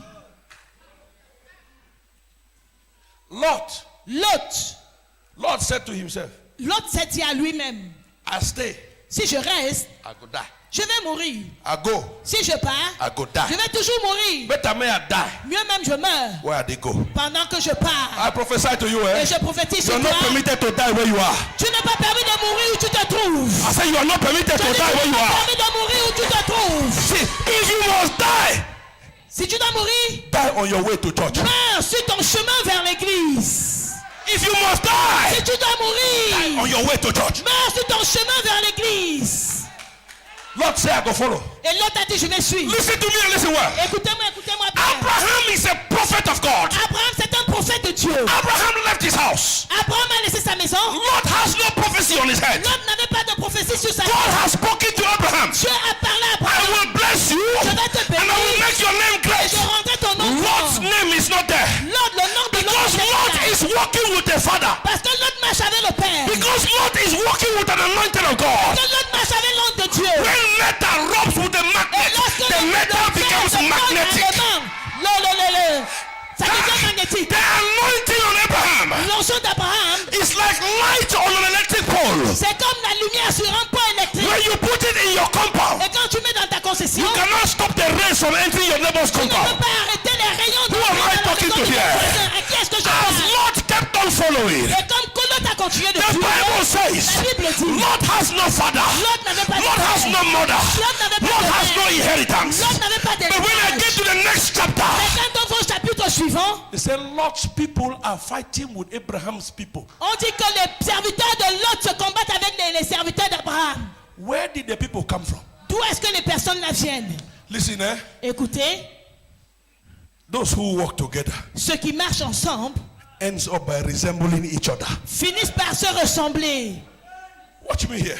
Lot said to himself, L'autre s'est dit à lui-même, I stay, si je reste, I go die. je vais mourir. I go, Si je pars, I go je die. vais toujours mourir. Better may I die. Mieux même je meurs Where they go? pendant que je pars. I prophesy to you, Et eh? je prophétise sur You're toi. not permitted to die where you are. Tu n'es pas permis de mourir où tu te trouves. I say you are not permitted Tu to n'es die where you pas are. permis de mourir où tu te trouves. See, if you must die, Si tu dois mourir, die on your way to church. meurs sur ton chemin vers l'église. If you must die, Si tu dois die mourir, on your way to church. meurs sur ton chemin vers l'église. Lord say I go follow. Et l'autre a dit, je vais suivre. Listen to me and listen well. Écoutez-moi bien. Abraham is a prophet of God. Abraham, c'est un prophète de Dieu. Abraham left his house. Abraham a laissé sa maison. Lot has no prophecy on his head. L'autre n'avait pas de prophétie sur sa God tête. has spoken to Abraham. Dieu a parlé à I Abraham. will bless you Je vais te and I will bénir. make your name Et great. je rendrai ton nom Lot's grand. name is not there. L'autre, le nom de l'autre Because n'est Lot pas là. is walking with the Father. Parce que l'autre marche avec le Père. Because Lot is walking with an anointing of God. Parce que l'autre marche avec l'homme de Dieu. When metal rubs with the Et magnet, lorsque the metal becomes magnetic. Ça devient magnétique. The anointing on Abraham L'onction d'Abraham, is like light on an electric pole. c'est comme la lumière sur un pont électrique. When you put it in your compound, Et quand tu mets dans ta concession, you cannot stop the rays from entering your neighbor's tu ne peux compound. pas arrêter les rayons de Who am I dans la talking maison to de ton here? voisin. À qui est-ce que je As parle? Lot kept on following, Et comme Colot a continué de the suivre, Bible says, la Bible dit, Lot has no father. Lot n'avait pas de Lot has père. no mother. Lot n'avait pas Lot de has mère. no inheritance. Lot n'avait pas But when I get d'héritage. to the next chapter, Mais quand on va au chapitre suivant, they say Lot's people are fighting with Abraham's people. on dit que les serviteurs de Lot se combattent avec les serviteurs d'Abraham. Where did the people come from? D'où est-ce que les personnes là viennent? Listen, Écoutez, those who work together ceux qui marchent ensemble ends up by resembling each other. finissent par se ressembler. Watch me here.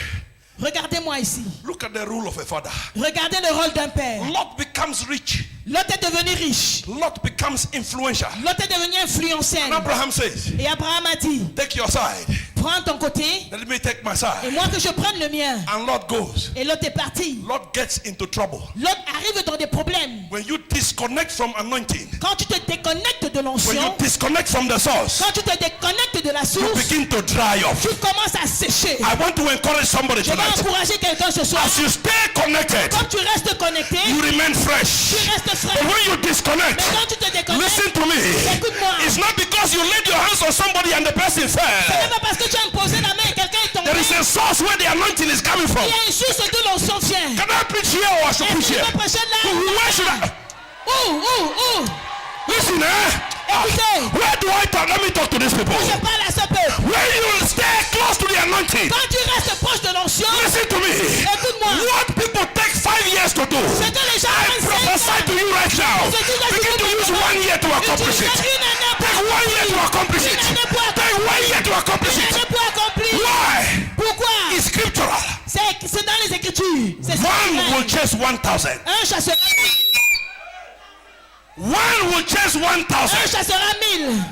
Regardez-moi ici. Look at the rule of a father. Regardez le rôle d'un père. Lot becomes rich. Lot est devenu riche. Lot becomes influential. Lot est devenu influentiel. And Abraham says, Et Abraham a dit, take your side. prends ton côté Let me take my et side. moi que je prenne le mien. And Lot goes. Et Lot est parti. Lot gets into trouble. Lot arrive dans des problèmes. When you disconnect from anointing, Quand tu te déconnectes de when you l'onction, disconnect from the source, quand tu te déconnectes de la you source, begin to dry up. tu commences à sécher. I want to encourage somebody Je vais tonight. encourager quelqu'un ce soir. As you stay connected, Quand tu restes connecté, you remain tu fresh. restes But frais. when you disconnect, Mais quand tu te déconnectes, listen to me. écoute-moi. It's not because you laid your hands on somebody and the person Ce fell. n'est pas parce que tu as imposé la main et quelqu'un est tombé. There is a source where the anointing is coming from. Il y a une source d'où l'onction vient. Can I preach here or I should Est-ce preach que je here? peux prêcher là? Where should I? Où? Listen, Écoutez. where do I talk? Let me talk to these people. Je parle à ce peuple. When you stay close to the anointing, Quand tu restes proche de l'onction, listen to me. écoute-moi. What people take 5 years to do, Ce que les gens I prennent 5 prophesy ans. to you right now. Begin to use 1 year to accomplish it. Une année pour Take 1 year to accomplish it. Une année pour Take 1 year to accomplish Une it. année pour accomplir. Why? Pourquoi? It's scriptural. C'est dans les Écritures. C'est One will scriptural. chase 1,000. Un chassera 1 will chase 1,000. Un chassera 1000.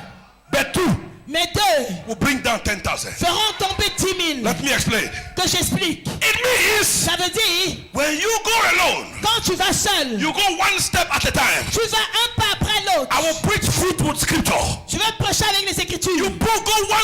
But 2 Mais 2 will bring down 10,000. feront tomber 10 000. Let me explain. Que j'explique. It means Ça veut dire, when you go alone, quand tu vas seul, you go 1 step at a time. tu vas un pas après l'autre. I will preach fruit with scripture. Tu vas prêcher avec les Écritures. You go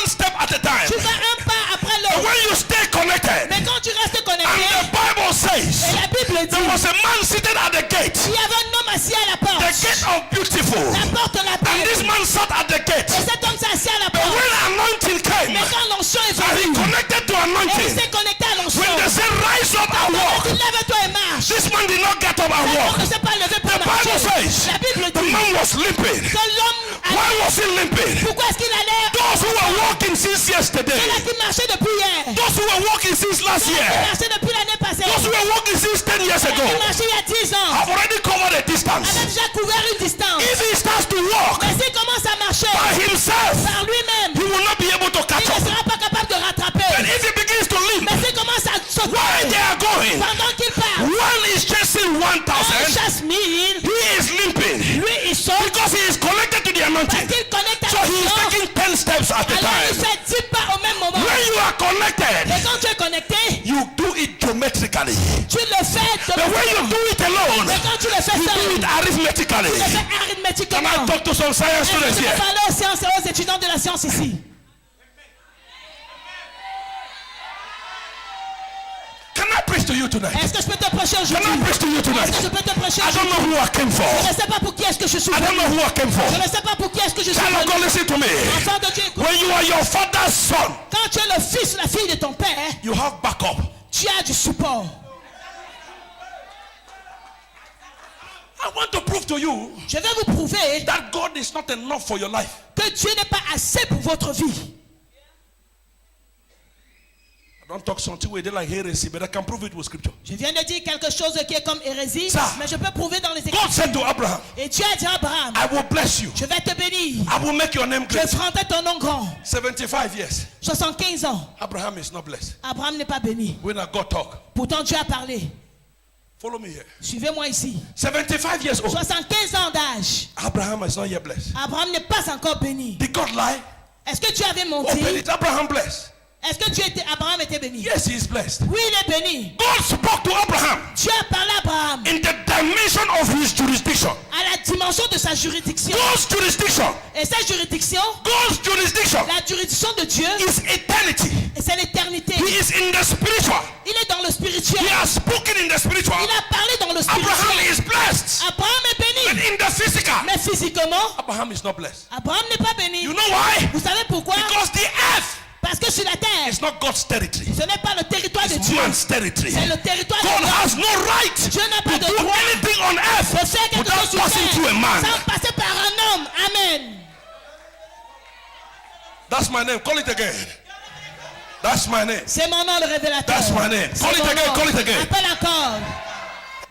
1 step at a time. Tu vas un pas après And l'autre. when you stay connected, Mais quand tu restes and the connecté, Bible et says la Bible there dit, was a man seated at the gate, il y avait un homme assis à la the porte. gate of beautiful, La porte la and this paix. man sat at the gate. Et cet homme s'est assis à la But porte. when anointing came, Mais quand l'onction est and he venue, connected to et il anointing, s'est connecté à l'onction, when they said rise up and il a walk, dit lève-toi et marche. this man did not get up and Cet walk. homme ne s'est pas levé pour The Bible marcher. says La Bible the dit man was limping. que l'homme Why allait. was he limping? Pourquoi est-ce qu'il allait? Those who were walking since yesterday, Il a qui marchait depuis hier. those who were walking since last Il a year, marché depuis l'année passée. those who were walking since 10 years Il ago, a marché il y a 10 ans. have already covered a Il distance. a déjà couvert une distance. If he starts to walk Mais s'il commence à marcher by himself, par lui-même, he will not be able to il catch ne up. sera pas capable de rattraper. And if he begins to limp, Mais s'il commence à sauter while they are going, pendant qu'il part, one is chasing un 1,000, chasse 1000, he is limping lui il saute because he is connected to the parce anointing. qu'il connecte à So he is l'onction. taking 10 steps at a Alors il time. fait 10 pas au même moment. When you are connected, Et quand tu es connecté, you do it geometrically. tu le fais de But when you do it alone, Mais quand tu le fais you seul, do it arithmetically. tu le fais Can arithmétiquement. I talk to some science Est-ce que students tu peux here? parler aux sciences et aux étudiants de la science ici? Can I preach to you tonight? Est-ce que je peux te prêcher Can aujourd'hui? I preach to you Est-ce que tonight? je peux te prêcher I don't aujourd'hui? know who I came for. Je ne sais pas pour qui est-ce que je suis I don't venu. know who I came for. Je ne sais pas pour qui est-ce que je suis Child of God, venu. listen to me. Enfant de Dieu, écoute. When you are your father's son, Quand tu es le fils ou la fille de ton père, you have backup. tu as du support. I want to prove to you Je vais vous prouver that God is not enough for your life. que Dieu n'est pas assez pour votre vie. I don't talk something where they like heresy, but I can prove it with scripture. Je viens de dire quelque chose qui est comme hérésie, Ça. mais je peux prouver dans les God Écritures. said to Abraham, Et Dieu a dit à Abraham, I will bless you. je vais te bénir. I will make your name Je great. ferai ton nom grand. 75 years. 75 ans. Abraham is not blessed. Abraham n'est pas béni. When God talk, Pourtant Dieu a parlé. follow me here. Suivez-moi ici. 75 years old. 75 ans d'âge. Abraham is not yet blessed. Abraham n'est pas encore béni. Did God lie? Est-ce que Dieu avait Oh, menti? but is Abraham blessed? Est-ce que Abraham était béni? Yes, he is blessed. Oui, il est béni. God spoke to Abraham Dieu a parlé à Abraham in the dimension of his jurisdiction. à la dimension de sa juridiction. God's jurisdiction, Et sa juridiction, God's jurisdiction la juridiction de Dieu, is eternity. et c'est l'éternité. He is in the spiritual. Il est dans le spirituel. He has spoken in the spiritual. Il a parlé dans le Abraham spirituel. is blessed. Abraham est But béni. in the physical, Mais physiquement, Abraham is not blessed. Abraham n'est pas béni. You know why? Vous savez pourquoi? Because the earth Parce que sur la terre, is not God's territory. ce n'est pas le territoire de It's Dieu. man's territory. C'est le territoire de God l'homme. has no right Dieu n'a to pas do de droit anything on de earth faire quelque chose without sur passing through a terre man. sans passer par un homme. Amen. That's my name. Call it again. That's my name. C'est mon nom le révélateur. That's my name. C'est Call it mon again, nom. call it again. Appelle encore.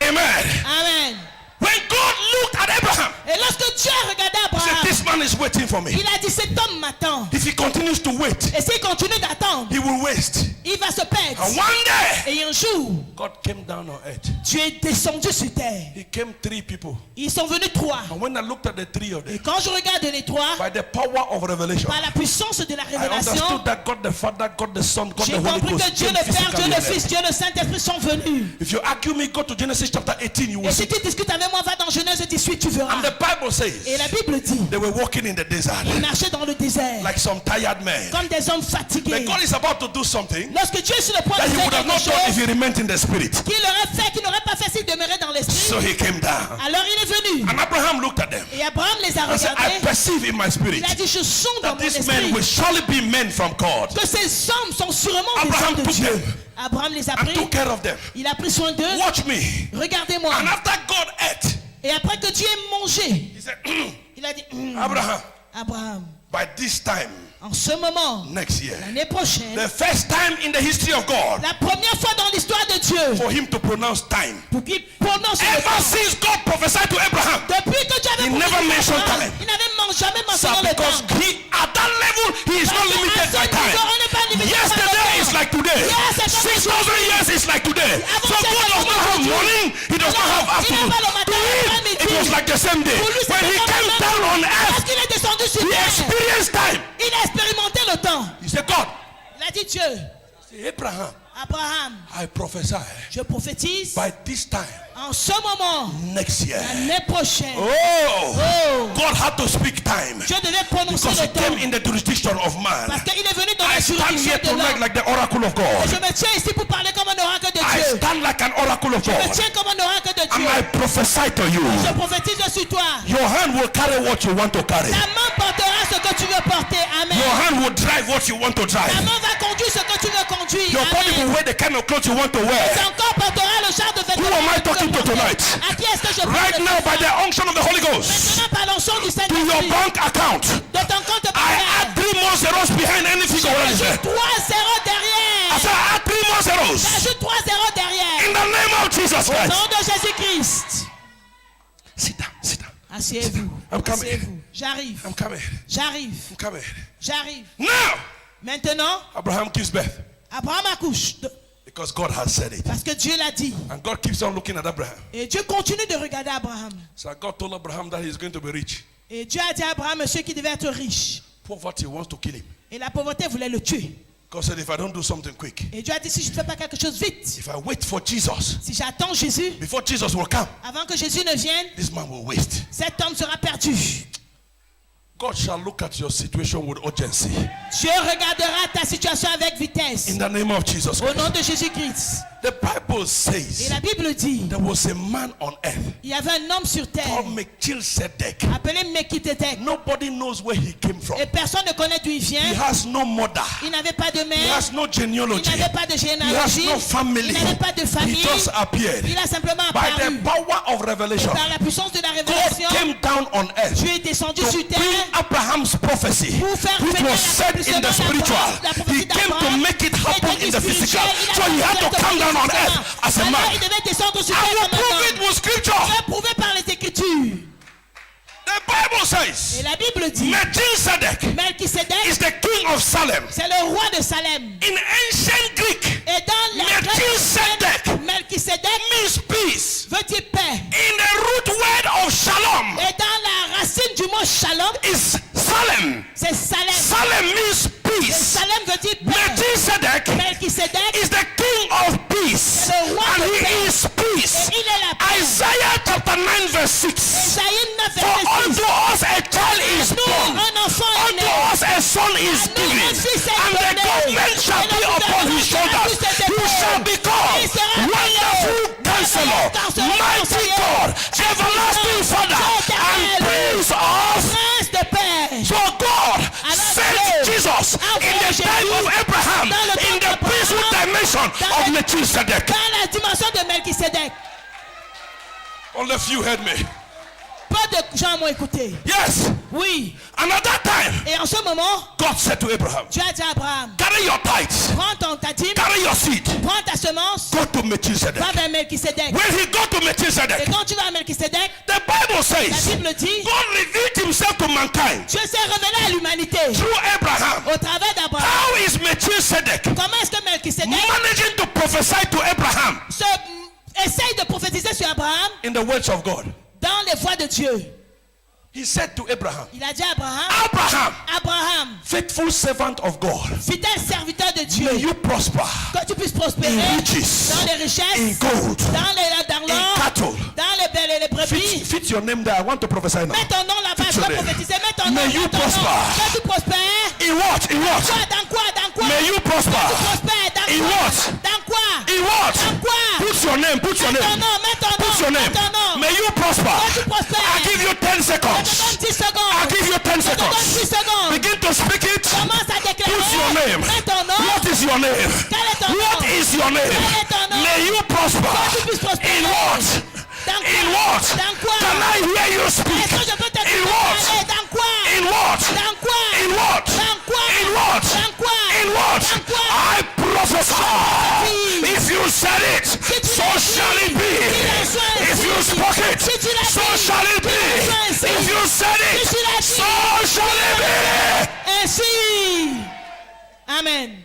Amen. Amen. When God looked at Abraham, Et lorsque Dieu a regardé he said, Abraham, this man is waiting for me. Il a dit, cet homme m'attend. If he continues to wait, Et s'il continue d'attendre, he will waste. il va se perdre. And one day, Et un jour, God came down on earth. Dieu est descendu sur terre. He came 3 people. Ils sont venus 3. And when I looked at the 3 of Et them, quand je regarde les 3, by the power of revelation, par la puissance de la I révélation, understood that God the Father, God the Son, God j'ai the Holy compris Ghost que Dieu came le Père, Dieu physically le on Fils, earth. Dieu le Saint-Esprit sont venus. If you argue me, go to Genesis chapter 18, you will Et see. si tu discutes avec moi, va dans Genèse 18, tu verras. And the Bible Et says la Bible dit, they were walking in the desert ils marchaient dans le désert like some tired men. comme des hommes But fatigués. God is about to do something Lorsque Dieu est sur le point that de he faire would have quelque not done if chose he remained in the spirit. qu'il aurait fait, qu'il n'aurait pas fait s'il demeurait dans l'esprit, So he came down. alors il est venu. And Abraham looked at them Et Abraham les a and said, I regardés. perceive in my spirit Il a dit, je sens dans that mon these men esprit will surely be men from God. que ces hommes sont sûrement des Abraham hommes de took Dieu. them Abraham les a and pris. took care of them. Il a pris soin d'eux. Watch me. Regardez-moi. And after God ate, Et après que Dieu ait mangé, he said, il a dit, Abraham, Abraham, by this time en ce moment, next year, l'année prochaine, the first time in the history of God la première fois dans l'histoire de Dieu, for him to pronounce time. pour qu'il prononce le Ever temps. since God prophesied to Abraham, Depuis que Dieu avait He promis never à mentioned Abraham, time. il n'avait jamais sir, mentionné le because temps. he, at that level, he is not limited by time. Yesterday is like today. 6,000 years is like today. So God does not have morning, he does not have afternoon. To him, it was like the same day. When he came down on earth, Lorsqu'il est descendu sur he terre, experienced time. il a expérimenté le temps. He said, God, Il a dit, Dieu, say, Abraham, Abraham, I prophesy je prophétise by this time en ce moment, next year. l'année prochaine. Oh, Oh, God had to speak time Dieu devait prononcer because le he came temps. in the jurisdiction of man. Parce qu'il est venu dans I la stand juridiction here de tonight l'homme. like the oracle of Et God. je me tiens ici pour parler comme un oracle de I Dieu. stand like an oracle of Je me God. tiens comme un oracle de And Dieu. I prophesy to you. Je prophétise sur toi. Your hand will carry what you want to carry. Ta main portera ce que tu veux porter. Amen. Your hand will drive what you want to Ta drive. main va conduire ce que tu veux conduire. Your body Amen. will wear the kind of clothes you want to wear. Ton corps portera le genre de vêtements. Who am I que tu veux talking to porter. tonight? À qui est-ce que je parle Right now, by the unction of the Holy Ghost, Maintenant, par l'onction du to your Saint-Esprit, bank account, de ton compte I bancaire, add 3 more zeros behind anything you already j'ajoute said. 3 zéros I derrière. said, I add 3 more zeros. J'ajoute 3 zéros derrière. In the name of Jesus Au Christ. nom de Jésus-Christ. Sit down, sit down. Asseyez-vous. I'm coming. Asseyez-vous. J'arrive. I'm coming. J'arrive. I'm coming. J'arrive. Now, Maintenant, Abraham gives birth Abraham accouche. because God has said it. Parce que Dieu l'a dit. And God keeps on looking at Abraham. Et Dieu continue de regarder Abraham. So God told Abraham that he's going to be rich. Et Dieu a dit à Abraham, monsieur qui devait être riche. Poverty wants to kill him. Et la pauvreté voulait le tuer. God said, if I don't do something quick, Et Dieu a dit, si je ne fais pas quelque chose vite, if I wait for Jesus, si j'attends Jésus, before Jesus will come, avant que Jésus ne vienne, this man will waste. cet homme sera perdu. God shall look at your situation with urgency. Dieu regardera ta situation avec vitesse. In the name of Jesus Au nom Christ. de Jésus-Christ. The Bible Et says la Bible dit, there was a man on earth il y avait un homme sur terre called Melchizedek. appelé Melchizedek. Nobody knows where he came from. Et personne ne connaît d'où il He vient. has no mother. Il n'avait pas de He mère. has no Il genealogy. n'avait pas de He has généalogie. no family. Il n'avait pas de He famille. just appeared. Il a simplement By the apparu. power of revelation, Par la puissance de la God révélation, came down on earth Dieu est descendu to sur bring terre Abraham's prophecy, pour faire which venir was said in the spiritual. He came to make it happen in the physical. So he had to come down on earth as a Alors, man. il devait descendre sur I terre will comme prove un it homme. with scripture. Je vais prouver par les Écritures. The Bible Et says la Bible dit, Melchizedek Melchizedek, is the king of Salem. c'est le roi de Salem. In ancient Greek, Et dans la Melchizedek Melchizedek means peace. veut dire paix. In the root word of shalom Et dans la racine du mot shalom, is Salem. c'est Salem. Salem means Et peace. Salem veut dire paix. Melchizedek Melchizedek, is the king of peace. le roi And de he paix. is peace. Et il est la paix. Isaiah chapter 9 verse 6. Isaïe 9, For verset 6. unto us a child is Nous, born. un enfant est Unto né. us a son is À nous, given. un fils est And the donné. government shall Et be le upon gouvernement his sera shoulders. sur ses He épaules. shall be called Il sera Wonderful appelé Counselor, Mighty God, Everlasting Father, and Prince of. Prince de paix. So God Alors sent Dieu Jesus in the Jésus time of Abraham, dans le in temps the priesthood d'Abraham, dimension dans of le- Melchizedek. Dans la dimension de Melchizedek. Only few heard me. peu de gens m'ont écouté. Yes. Oui. And at that time, Et en ce moment, God said to Abraham, Dieu a dit à Abraham, carry your tithes, prends ta dîme, carry your seed, prends ta semence, go to Melchizedek. va vers Melchisedec. When he got to Et Melchizedek, quand tu vas à Melchisedec, the Bible la says Bible dit, God revealed himself to mankind Dieu s'est révélé à l'humanité through Abraham. au travers d'Abraham. How is Melchizedek Comment est-ce que Melchisedec managing to prophesy to Abraham essaye de prophétiser sur Abraham in the words of God? dans les voies de Dieu? He said to Abraham, Il a dit à Abraham, Abraham, Abraham, faithful servant of God, fidèle serviteur de Dieu, may you prosper que tu puisses prospérer in riches, dans les richesses, in gold, dans in l'or, cattle. dans les brebis. Fit your name there. I want to prophesy now. Mets ton nom là-bas, Fit je your veux name. prophétiser. Mets ton nom, May you mets ton nom. prosper. Que tu prospères. In what? In what? Quoi, dans quoi, dans quoi? May you Tu prosper. prospères, dans In quoi? what? Dans quoi? In what? Dans quoi? Put your name. Put your Mets ton name. nom, mets ton Put your nom, name. mets ton nom. May you prosper. Que tu prospères. I give you 10 Je te donne seconds. 10 secondes. I give you 10 Je te donne 10 seconds. secondes. Begin to speak it. Commence à déclarer. Put your name. Mets ton nom. What is your name? Quel est ton What nom? is your name? Quel est ton nom? May you Que tu prosper. puisses prospérer. In what? Dans quoi? In what? Dans quoi? Can I hear you speak? Est-ce que je peux te In dire what? parler? Dans quoi? In what? Dans quoi? In what? Dans quoi? In what? Dans quoi? In what? Dans quoi? I prophesy. If you said it, so shall it be. If you spoke it, so shall it be. If you said it, so shall it be. Ainsi. Amen.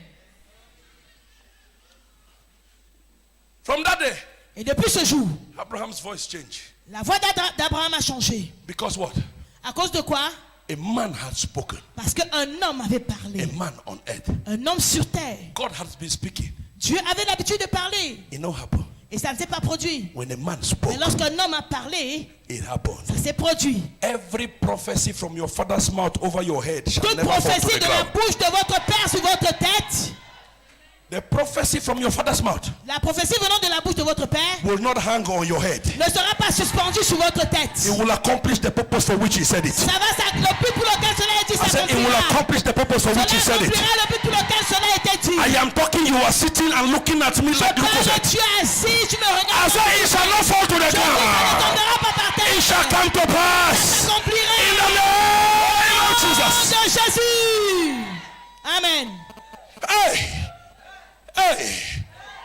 From that day, Et depuis ce jour, Abraham's voice changed. la voix d'Abraham a changé. Because what? À cause de quoi? A man had spoken. Parce qu'un homme avait parlé. A man on earth. Un homme sur terre. God has been speaking. Dieu avait l'habitude de parler. It no happen. Et ça ne s'est pas produit. When a man spoke, Mais lorsqu'un homme a parlé, it happened. ça s'est produit. Every prophecy from your father's mouth over your head shall Toute never fall to prophétie the de la ground. bouche de votre père sur votre tête, The prophecy from your father's mouth la prophétie venant de la bouche de votre père, will not hang on your head. ne sera pas suspendue sur votre tête. It will accomplish the purpose for which he said it. Ça va, le but pour lequel cela est dit I said it will s'accomplira. accomplish the purpose for which he Cela said it. accomplira le but pour lequel cela a été dit. I am talking, you are sitting and looking at me Je like you parle said. de Dieu assis, tu me I regardes. said it shall not fall to the Je dis, ça ne ground. tombera pas par terre. It shall come to Ça pass. s'accomplira. In the name of Au nom Jesus. de Jésus. Amen. Hey. Hey.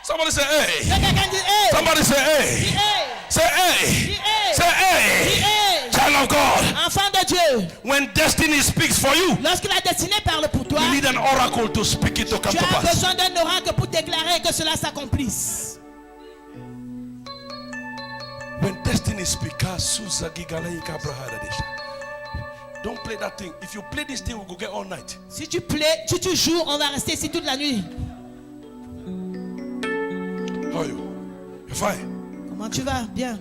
Somebody say hey. Que quelqu'un dise, hey. Somebody say hey. Dis, hey. Say hey. Dis, hey. Say hey. Dis, hey. Child of God. Enfant de Dieu, When destiny speaks for you, lorsque la destinée parle pour toi, you need an oracle to speak it to come tu to as pass. besoin d'un oracle pour déclarer que cela s'accomplisse. When destiny speaks, don't play that thing. If you play this thing, we'll go get all night. Si tu plais, si tu joues, on va rester ici toute la nuit. How are you? You're fine. Comment tu vas? Bien.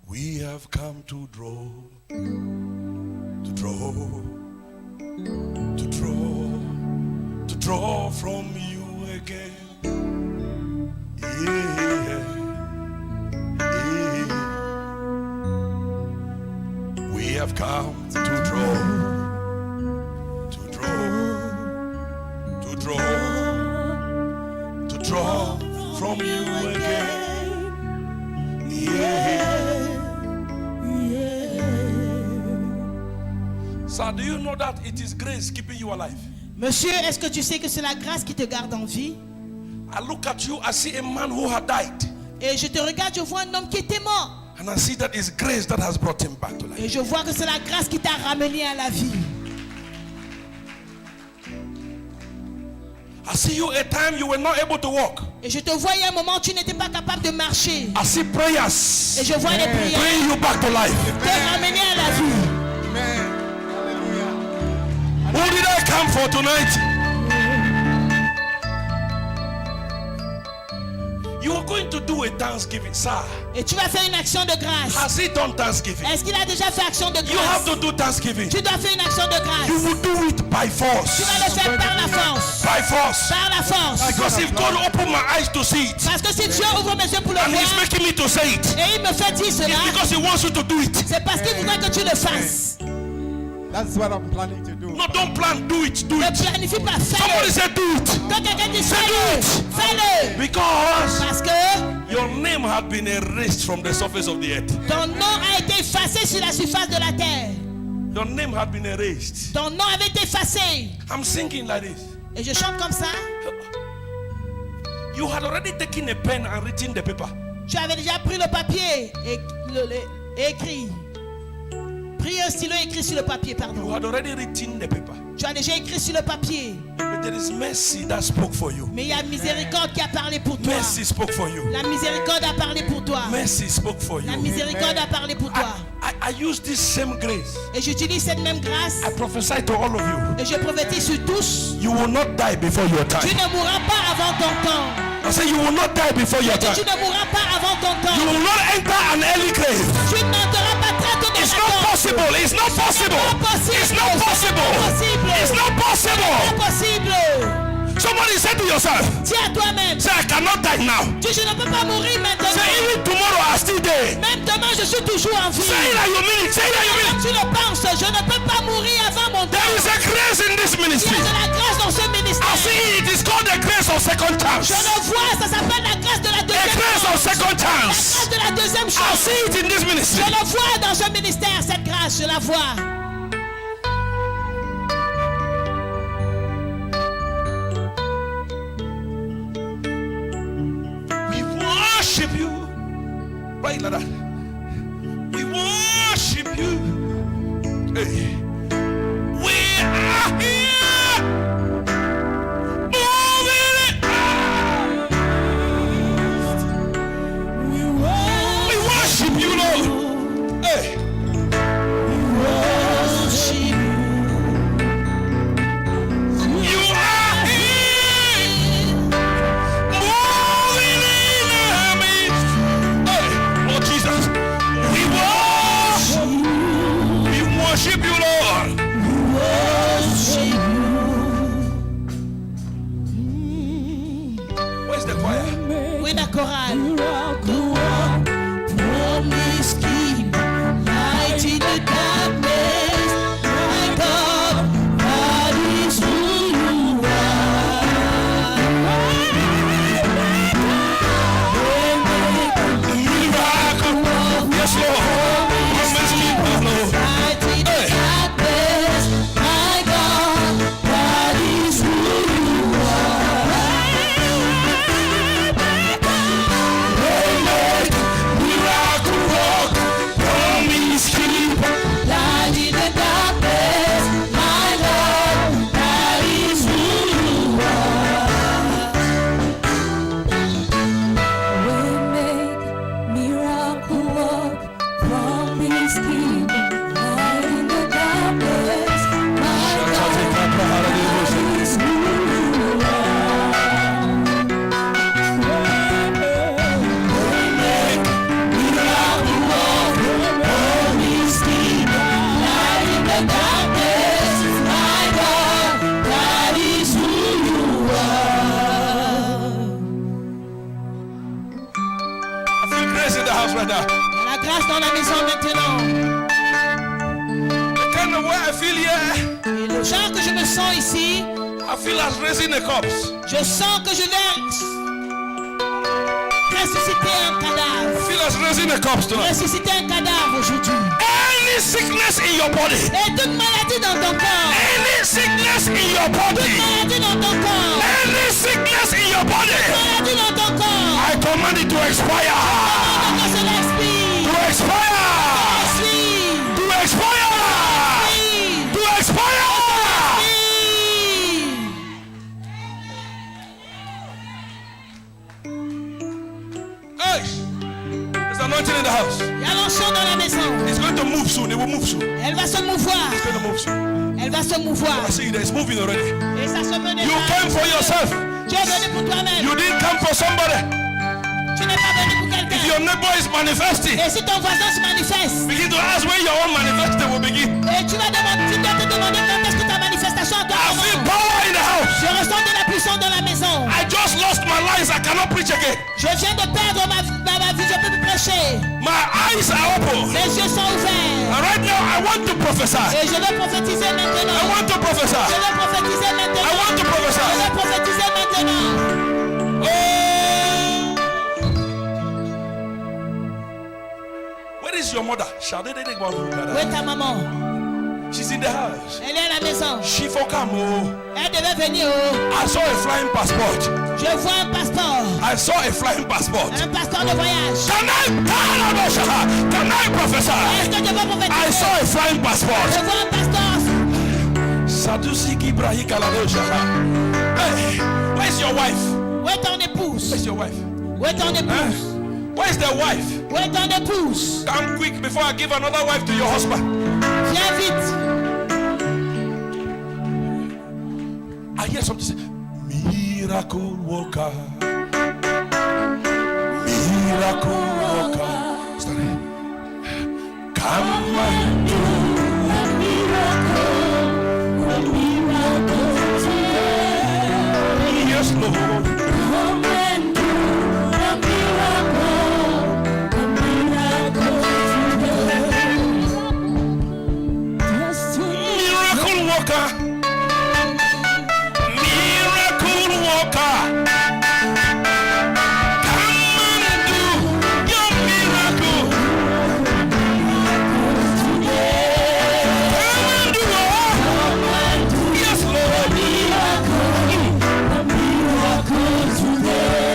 We have come to draw, to draw, to draw, to draw from you again. Yeah, yeah. We have come to draw, to draw, to draw, to draw from you again. Yeah. Sir, do you know that it is grace keeping you alive? Monsieur, est-ce que tu sais que c'est la grâce qui te garde en vie? I look at you, I see a man who had died. Et je te regarde, je vois un homme qui était mort. And I see that it's grace that has brought him back to life. Et je vois que c'est la grâce qui t'a ramené à la vie. I see you a time you were not able to walk. Et je te vois il y a un moment où tu n'étais pas capable de marcher. I see Et prayers je vois les prières bring you back to life. te ramener à la vie. Who did I come for tonight? You are going to do a thanksgiving, sir. Et tu vas faire une action de grâce. Has he done thanksgiving? Est-ce qu'il a déjà fait action de You have grâce? to do thanksgiving. Tu dois faire une action de You grâce. will do it by Tu force. vas le faire par la force. By force. Par la force. Because if God opened my eyes to see it, Parce que si Dieu ouvre mes yeux pour le and He's voir, making me to say it, et il me fait dire cela, it's because He wants you to do it. c'est parce qu'il voudrait que tu le fasses. That's what I'm planning to do. No, don't plan, do it, do Ne it. planifie pas, Somebody fais-le. say do it. Que quelqu'un dise Say fais-le. do it. Fais-le. Because Parce que your name has had been erased from the surface of the earth. Ton nom a été effacé sur la surface de la terre. Your name had been erased. Ton nom avait été effacé. I'm singing like this. Et je chante comme ça. You had already taken a pen and written the paper. Tu avais déjà pris le papier et écrit. Pris un stylo et écrit sur le papier, You pardon. had already written the paper. Tu as déjà écrit sur le papier. But there is mercy that spoke for you. Mais il y a miséricorde qui a parlé pour toi. Mercy spoke for you. La miséricorde a parlé pour toi. Mercy spoke for La you. miséricorde a parlé pour toi. I use this same grace. Et j'utilise cette même grâce. I prophesy to all of you. Et je prophétise sur tous. You will not die before your Tu time. ne mourras pas avant ton temps. I say you will not die before your time. Tu ne mourras pas avant ton You temps. will not enter an early grave. Tu n'entreras pas très tôt dans It's la not tombe. possible. It's not possible. It's not possible. It's not possible. Impossible. Somebody say to yourself, Dis à toi-même. say I cannot die now. Dis, je ne peux pas mourir Say maintenant. even tomorrow I still there. Même demain, je suis toujours en vie. Say it like you mean it. Say it like you mean Quand it. tu le penses, je ne peux pas mourir avant mon temps. There is a grace in this Il y ministry. a de la grâce dans ce I ministère. see it is called the grace of second chance. Je le vois, ça s'appelle la grâce de la A deuxième grace of chance. second La chance. grâce de la deuxième I chance. see it in this Je ministry. le vois dans ce ministère, cette grâce, je la vois. We worship you. Right like that. We worship you. Hey. We are here. Moving it. We worship you, Lord. Hey. You are here. Moving in our midst. Hey, Lord Jesus. We worship you, Lord. Where's the choir? Oui, la chorale. Promise keep light in the darkness. My God, that is who you Miracle. Yes, Lord. Promise me, Lord. Light in the darkness. My God, that is who you Miracle work. Promise keep. light in the darkness. My God, that is who you Miracle work, promise keep, light in the darkness. My God is who you Miracle work, promise keep, light in the darkness. My God, that is who you I feel grace in the house right now. La grâce dans la maison maintenant. The kind of way I feel here, Et le genre que je me sens ici, I feel as raising a corpse. je sens que je vais ressusciter un I cadavre. feel as raising a corpse tonight. Ressusciter un cadavre aujourd'hui. Any sickness in your body. Et toute maladie dans ton corps. Any sickness in your body. Maladie dans ton corps. Any sickness in your body. Maladie dans ton corps. I command it to expire. Que cela expire. To expire. Expire. To expire. To expire. Hey, there's anointing in the house. Il y a l'onction dans la maison. It's going to move soon. It will move soon. Elle va se mouvoir. It's going to move soon. Elle va se mouvoir. I see it. It's moving already. Et ça se menait. You came for yourself. Tu es venu pour toi-même. You didn't come for somebody. Tu n'es pas venu pour If quelqu'un. your neighbor is manifesting, Et si ton voisin se manifeste, begin to ask when your own manifesting will begin. et tu dois te demander quand est-ce que ta manifestation I doit feel commencer. power in the house. Je ressens de la puissance dans la maison. I just lost my lines. I cannot preach again. Je viens de perdre ma vie, je peux plus prêcher. My eyes are open. Mes yeux sont ouverts. And right now, I want to prophesy. Et je vais prophétiser I maintenant. want to Je prophesy. vais prophétiser I maintenant. want to Je prophesy. vais prophétiser maintenant. Oh. is your mother? Où est ta maman? She's in the house. Elle est à la maison. She for come. Elle devait venir. I saw a flying passport. Je vois un passeport. I saw a flying passport. Un passeport de voyage. Can I prophesy? Est-ce que je peux prophétiser? I saw a flying passport. Je vois un passeport. Sadusi Gibrahi Kaladosha. Hey, where's your wife? Où est ton épouse? Where's your wife? Où est ton épouse? Where's the wife? Où est ton épouse? Come quick before I give another wife to your husband. Viens vite. I hear something say, miracle worker. Miracle worker. Start it. Come and do a miracle. A miracle today. Yes, Lord. Come and do a miracle today. Just to Miracle worker. Miracle worker. Come and do your miracle. Come and do it. Yes, Lord.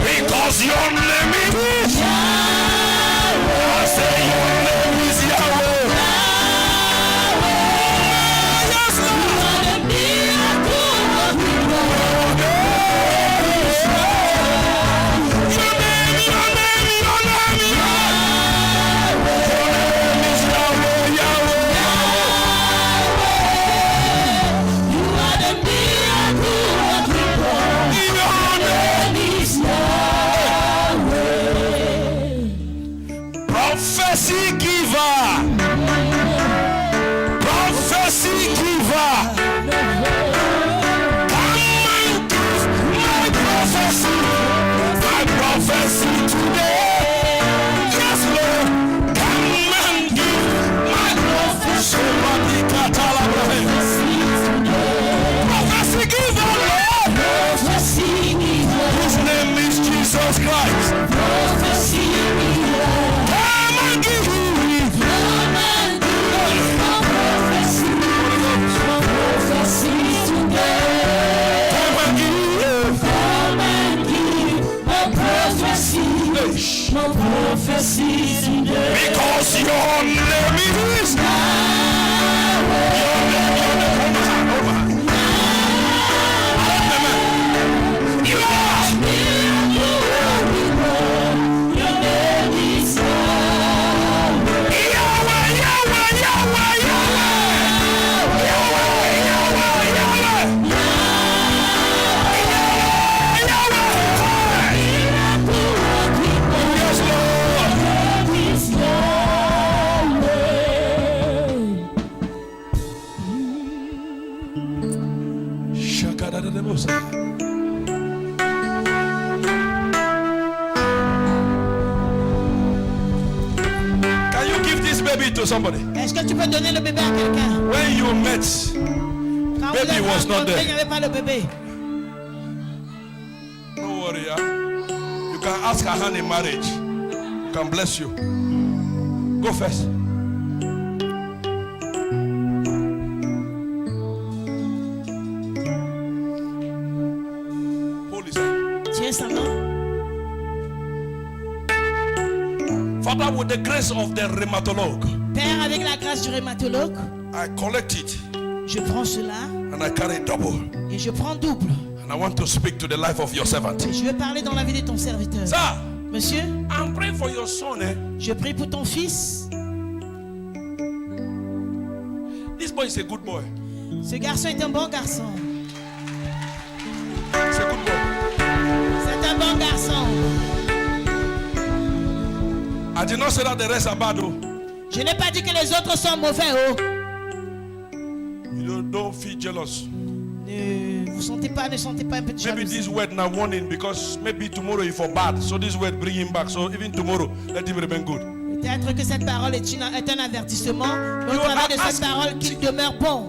Because your name is Yahweh. I say your name is Yahweh. Yes, Lord. Your name is Yahweh. Prophecy giver. Prophecy giver. Come and give my prophecy. My prophecy today. Yes, Lord. Come and give my prophecy. Prophecy giver, Lord. His name is Jesus Christ. Come and give me. Come and give. Because your name is you are Yahweh, Yahweh, Yahweh, Yahweh. Yahweh, Yahweh, Yahweh. Yes, Lord. Shakadadadabosa. Can you give this baby to somebody? Est-ce que tu peux donner le bébé à quelqu'un? When you met, Quand Baby vous was êtes not rencontrés, there. il n'y avait pas le bébé. don't worry. You can ask her hand in marriage. Can bless you. Go first. Holy Spirit. Tiens sa main. Father, with the grace of the rheumatologue, Père, avec la grâce du rhumatologue, I collect it je prends cela and I carry it double. et je prends double. And I want to speak to the life of your servant. Et je vais parler dans la vie de ton serviteur. Sir, Monsieur, I'm praying for your son. je prie pour ton fils. This boy is a good boy. Ce garçon est un bon garçon. He's a good boy. C'est un bon garçon. I did not say that the rest are bad. Oh. Je n'ai pas dit que les autres sont mauvais. Oh. You don't feel jealous. Ne sentez pas un peu de Maybe this jalousie. word now warning because maybe tomorrow you for bad. So this word bring him back. So even tomorrow, let him remain good. Peut-être que cette parole est un avertissement, mais You au travers de are cette parole qu'il demeure bon.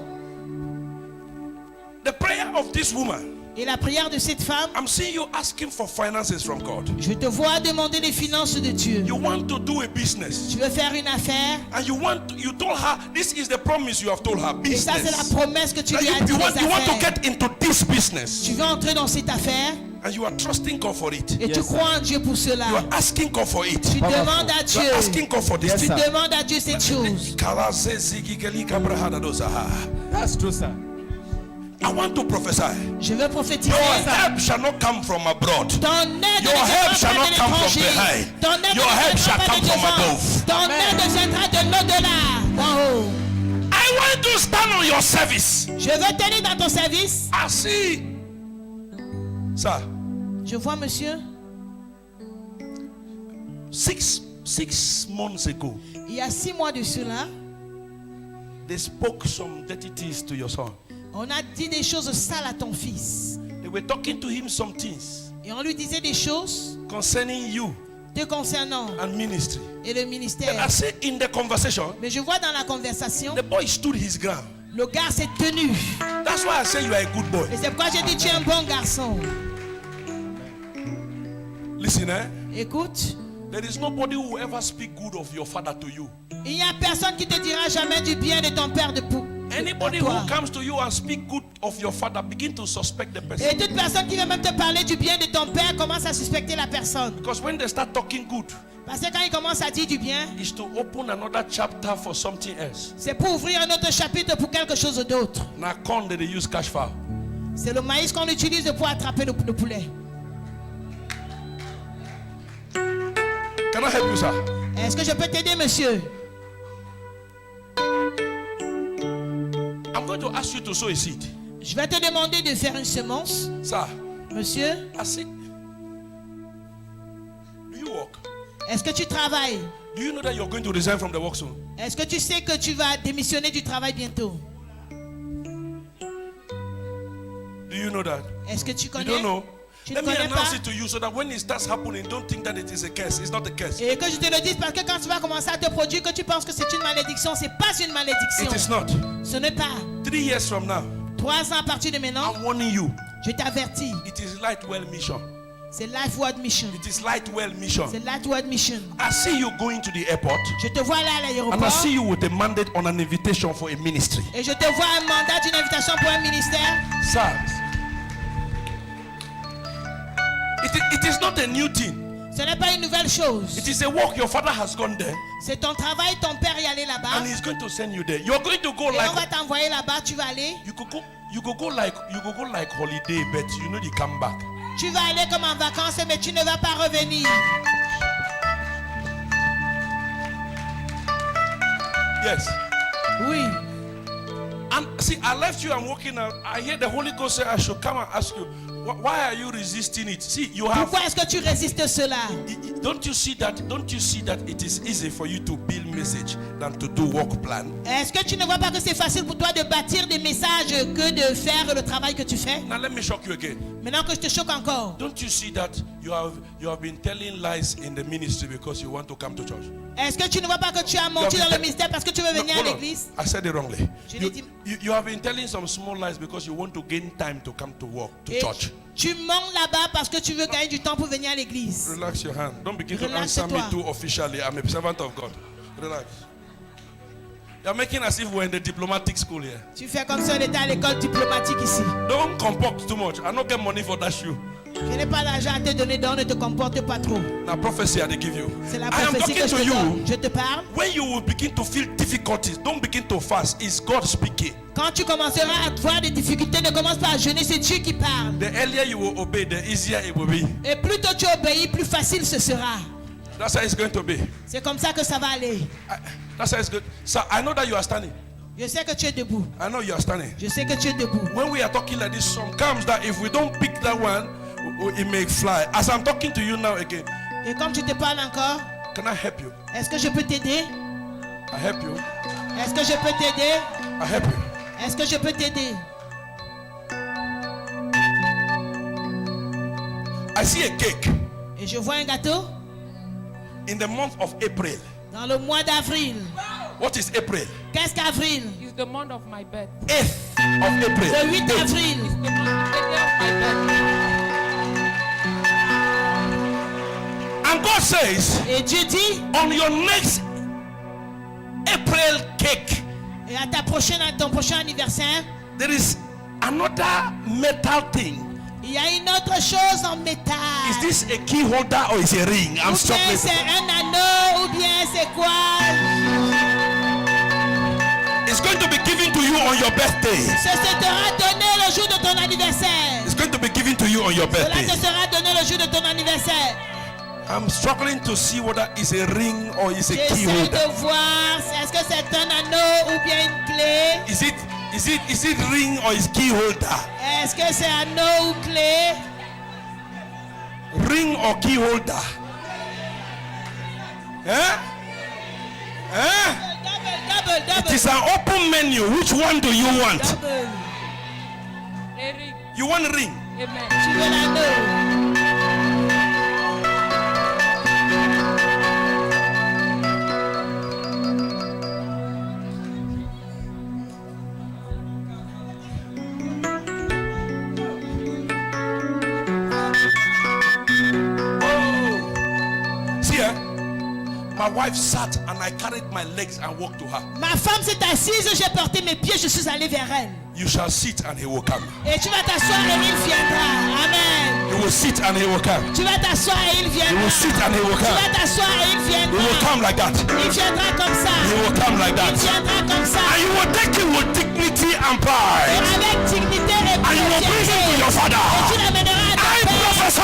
The prayer of this woman Et la prière de cette femme, I'm seeing you asking for finances from God. je te vois demander les finances de Dieu. You want to do a business. Tu veux faire une affaire And you told her, this is the promise you have told her, et ça c'est la business. promesse que tu That lui as dit you des want to affaires. get into this business. Tu veux entrer dans cette affaire And you are trusting God for it. et tu crois en Dieu pour cela. You are asking God for it. Tu demandes à You Dieu. are asking God for this Yes, thing. Tu sir. demandes à Dieu cette chose. That's true, sir. I want to prophesy. Je veux prophétiser. Your help shall not come from abroad. Ton aide Your ne help viendra shall pas not de come from l'étranger. behind. Ton aide Your ne help viendra shall pas come de from devant. above. Ton aide viendra de l'au-delà, d'en haut. I want to stand on your service. Je veux t'aider dans ton service. I see. Sir, Je vois, monsieur, 6 months ago, il y a 6 mois de cela, they spoke some dirty things to your son. on a dit des choses sales à ton fils. They were talking to him some things Et on lui disait des choses concerning you te concernant and ministry. et le And I ministère. see in the conversation, Mais je vois dans la conversation, the boy stood his ground. le gars s'est tenu. That's why I say you are a good boy. Et c'est pourquoi j'ai dit tu es un bon garçon. Listen, Écoute, there is nobody who will ever speak good of your father to you. il n'y a personne qui te dira jamais du bien de ton père de pou. Anybody Toi. who comes to you and speak good of your father, begin to suspect the person. Et toute personne qui veut même te parler du bien de ton père commence à suspecter la personne. Because when they start talking good, Parce que quand il commence à dire du bien, it's to open another chapter for something else. c'est pour ouvrir un autre chapitre pour quelque chose d'autre. Now, corn they use cash fowl. C'est le maïs qu'on utilise pour attraper le poulet. Can I help you, sir? Est-ce que je peux t'aider, monsieur? I'm going to ask you to sow a seed. Je vais te demander de faire une semence. Sir, Monsieur, I see. Do you work? est-ce que tu travailles? Do you know that you're going to resign from the work soon? Est-ce que tu sais que tu vas démissionner du travail bientôt? Do you know that? Est-ce que tu You connais? don't know? Tu Let ne me connais announce pas? it to you so that when it starts happening, don't think that it is a curse. It's not a curse. Et que je te le dise parce que quand tu vas commencer à te produire, que tu penses que c'est une malédiction, c'est pas une malédiction. It is not. Ce n'est pas. 3 years from now, 3 ans à partir de maintenant, I'm warning you. je t'avertis. It is Lightwell Mission. C'est Life World Mission. It is Lightwell Mission. C'est Life World Mission. I see you going to the airport, Je te vois là à and I l'aéroport see you with a mandate on an invitation for a ministry. et je te vois un mandat d'une invitation pour un ministère. Sir, it is not a new thing. Ce n'est pas une nouvelle chose. It is a work. Your father has gone there, C'est ton travail, ton père y allait là-bas. and he's going to send you there. You're going to go Et on va like t'envoyer là-bas, tu vas aller. you could go like holiday, but you know they come back. Tu vas aller comme en vacances, mais tu ne vas pas revenir. Yes. Oui. And see, I left you and walking out. I hear the Holy Ghost say I should come and ask you, why are you resisting it? See, you have. Pourquoi est-ce que tu résistes cela? Don't you see that? Don't you see that it is easy for you to build message than to do work plan? Est-ce que tu ne vois pas que c'est facile pour toi de bâtir des messages que de faire le travail que tu fais? Now let me shock you again. Maintenant que je te choque encore. Don't you see that you have been telling lies in the ministry because you want to come to church? Est-ce que tu ne vois pas que tu as menti dans le ministère parce que tu veux No, venir à hold on. l'église? I said it wrongly. Je l'ai dit. You have been telling some small lies because you want to gain time to come to work, to Et church. tu mens là-bas parce que tu veux gagner du temps pour venir à l'église. Relax your hand. Don't begin to Relaxe answer me toi. too officially. I'm a servant of God. Relax. You're making as if we're in the diplomatic school here. Tu fais comme si on était à l'école diplomatique ici. Don't comport too much. I don't get money for that shoe. Je n'ai pas l'argent à te donner, donc ne te comporte pas trop. Now prophecy I give you. C'est la I am prophétie talking que je to te you. donne. Je te parle. When you will begin to feel difficulties, don't begin to fast. It's God speaking. Quand tu commenceras à voir des difficultés, ne commence pas à jeûner, c'est Dieu qui parle. The earlier you will obey, the easier it will be. Et plus tôt tu obéis, plus facile ce sera. That's how it's going to be. C'est comme ça que ça va aller. That's how it's good. So I know that you are standing. Je sais que tu es debout. I know you are standing. Je sais que tu es debout. When we are talking like this, some comes that if we don't pick that one, it may fly. As I'm talking to you now again, Et comme tu te parles encore, can I help you? est-ce que je peux t'aider? I help you. Est-ce que je peux t'aider? I help you. Est-ce que je peux t'aider? I see a cake Et je vois un gâteau in the month of April. dans le mois d'avril. What is April? Qu'est-ce qu'avril? It's the month of my birth. 8th of April. Le 8 avril. The day of my birth. And God says, Et Dieu dit, on your next April cake, et à ton prochain anniversaire, there is another metal thing. il y a une autre chose en métal. Is this a key holder or is it a ring? I'm Ou bien struggling. c'est un anneau, ou bien c'est quoi? It's going to be given to you on your birthday. Ce sera donné le jour de ton anniversaire. It's going to be given to you on your Cela birthday. te sera donné le jour de ton anniversaire. I'm struggling to see whether it's a ring or it's a key J'essaie holder. de voir, est-ce que c'est un anneau ou bien une clé? Is it ring or is key holder? Est-ce que c'est anneau ou clé? Ring or key holder? Eh? Double. It is an open menu. Which one do you want? Double. You want ring? Tu veux l'anneau? See, my wife sat and I carried my legs and walked to her. Ma femme s'est assise, j'ai porté mes pieds, je suis allé vers elle. You shall sit and he will come. Et tu vas t'asseoir et il viendra. Amen. You will sit and he will come. Tu vas t'asseoir et il You viendra. will sit and he will Tu come. vas t'asseoir et il He will viendra. come like that. Il viendra comme ça. He will come like Il that. viendra comme ça. And you will take him with dignity and Et pride. avec dignité et And you will bring him to your father. Et tu l'amèneras à I ton père. prophesy.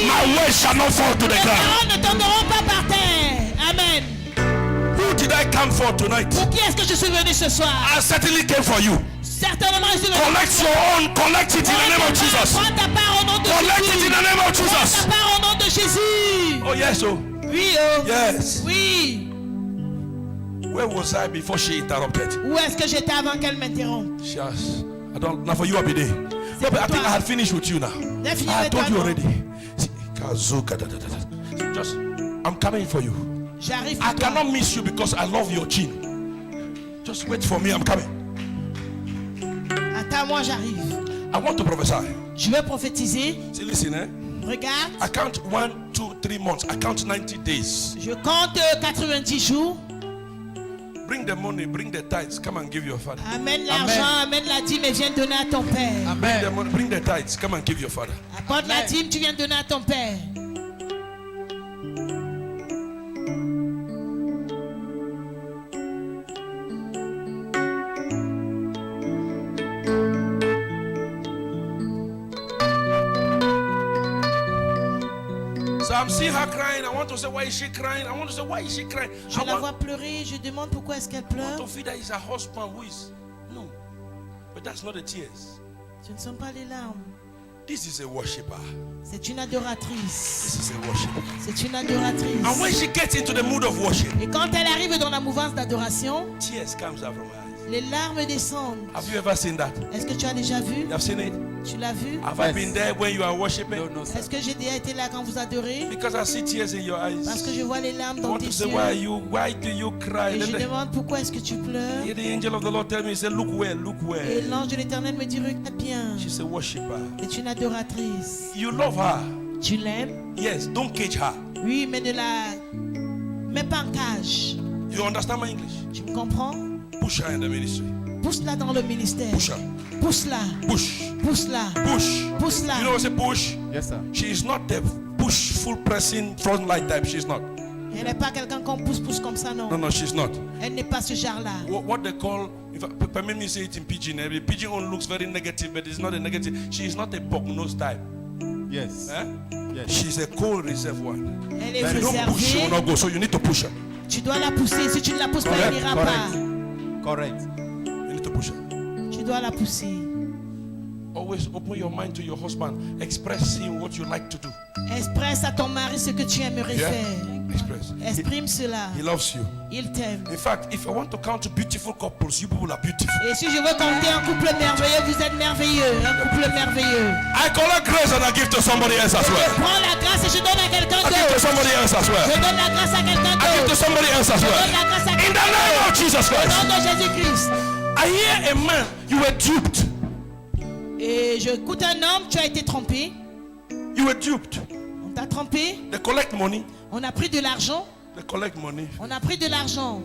My words shall not fall to the Tes ground. paroles ne tomberont pas par terre. Amen. Who did I come for tonight? Pour qui est-ce que je suis venu ce soir? I certainly came for you. Certainement, je suis venu. Collect your own. Collect it in the name of Jesus. Prends ta part au nom de Collect it Jésus. in the name of Prends ta Jesus. part au nom de Jésus. Oh yes, oh Oui, oh. yes. Oui. Where was I before she interrupted? Où est-ce que j'étais avant qu'elle m'interrompe? She has. I don't. Now for you, I'll be there. No, but I think I had finished with you now. J'ai fini I avec told toi, you non? already. See, Kazuka, da, da, da, da. So just, I'm coming for you. J'arrive I pour toi. cannot miss you because I love your chin. Just wait for me. I'm coming. Attends-moi, j'arrive. I want to prophesy. Je vais prophétiser. See, listen, eh? Regarde, I count 1, 2, 3 months. I count 90 days. je compte 90 jours. Bring the money, bring the tithes. Come and give your father. Amène l'argent, amène la dîme et viens donner à ton père. Bring the money, bring the tithes. Come and give your father. Apporte la dîme, tu viens donner à ton père. So I'm seeing her crying. I want to say, why is she crying? I want to say, why is she crying? Je I la want vois pleurer, je demande pourquoi est-ce qu'elle to pleure. feel that it's her husband who is. No. But that's not the tears. Ce ne sont pas les larmes. This is a worshiper. C'est une adoratrice. This is a worshiper. C'est une adoratrice. And when she gets into the mood of worship, Et quand elle arrive dans la mouvance d'adoration, tears comes out from her eyes. les larmes descendent. Have you ever seen that? Est-ce que tu as déjà vu? You have seen it? Tu l'as vu? Have I been there when you are worshiping? Est-ce que j'ai déjà été là quand vous adorez? Because I see tears in your eyes. Parce que je vois les larmes I dans want tes to say, yeux. why do you cry? Et Let je the, demande pourquoi est-ce que tu pleures? hear the angel of the Lord tell me, he said, look well, look Et well. l'ange de l'éternel me dit, regarde bien. She's a worshiper. C'est une adoratrice. You love her. Tu l'aimes? Yes, don't cage her. Oui, mais ne la mets pas en cage. You understand my English? Tu me comprends? Push her in the ministry. Pousse-la dans le ministère. Push her. Pousse-la. Push. Pousse-la. Push. Pousse-la. You know what's a push? Yes, sir. She is not the push full pressing front light type. She's not. Elle n'est pas quelqu'un qu'on pousse comme ça, non. No, she's not. Elle n'est pas ce genre-là. What they call, if I, permit me say it in pidgin. The pidgin one looks very negative, but it's not a negative. She is not a bug-nose type. Yes. Eh? Yes. She's a cold reserve one. Elle est If you don't push, she will réservée. not go. So you need to push her. Tu dois la pousser. Si tu ne la pousses pas, elle n'ira pas. Correct. You need to push her. Tu dois la pousser. Always open your mind to your husband. Express him what you like to do. Expresse à ton mari ce que tu aimerais Yeah? faire. Express. Exprime cela. He loves you. Il t'aime. In fact, if I want to count beautiful couples, you people are beautiful. Et si je veux compter un couple merveilleux, vous êtes merveilleux. Un couple merveilleux. I collect grace and I give to somebody else as Je well. prends la grâce et je donne à quelqu'un I give to d'autre. somebody else as Je well. donne la grâce à quelqu'un I give to d'autre. somebody else as Je well. donne la grâce à In the quelqu'un name of d'autre. Jesus Au Christ. nom de Jésus-Christ. I hear a man, you were duped. Et je écoute un homme, tu as été trompé. You were duped. On t'a trompé. They collect money. On a pris de l'argent. They collect money. On a pris de l'argent.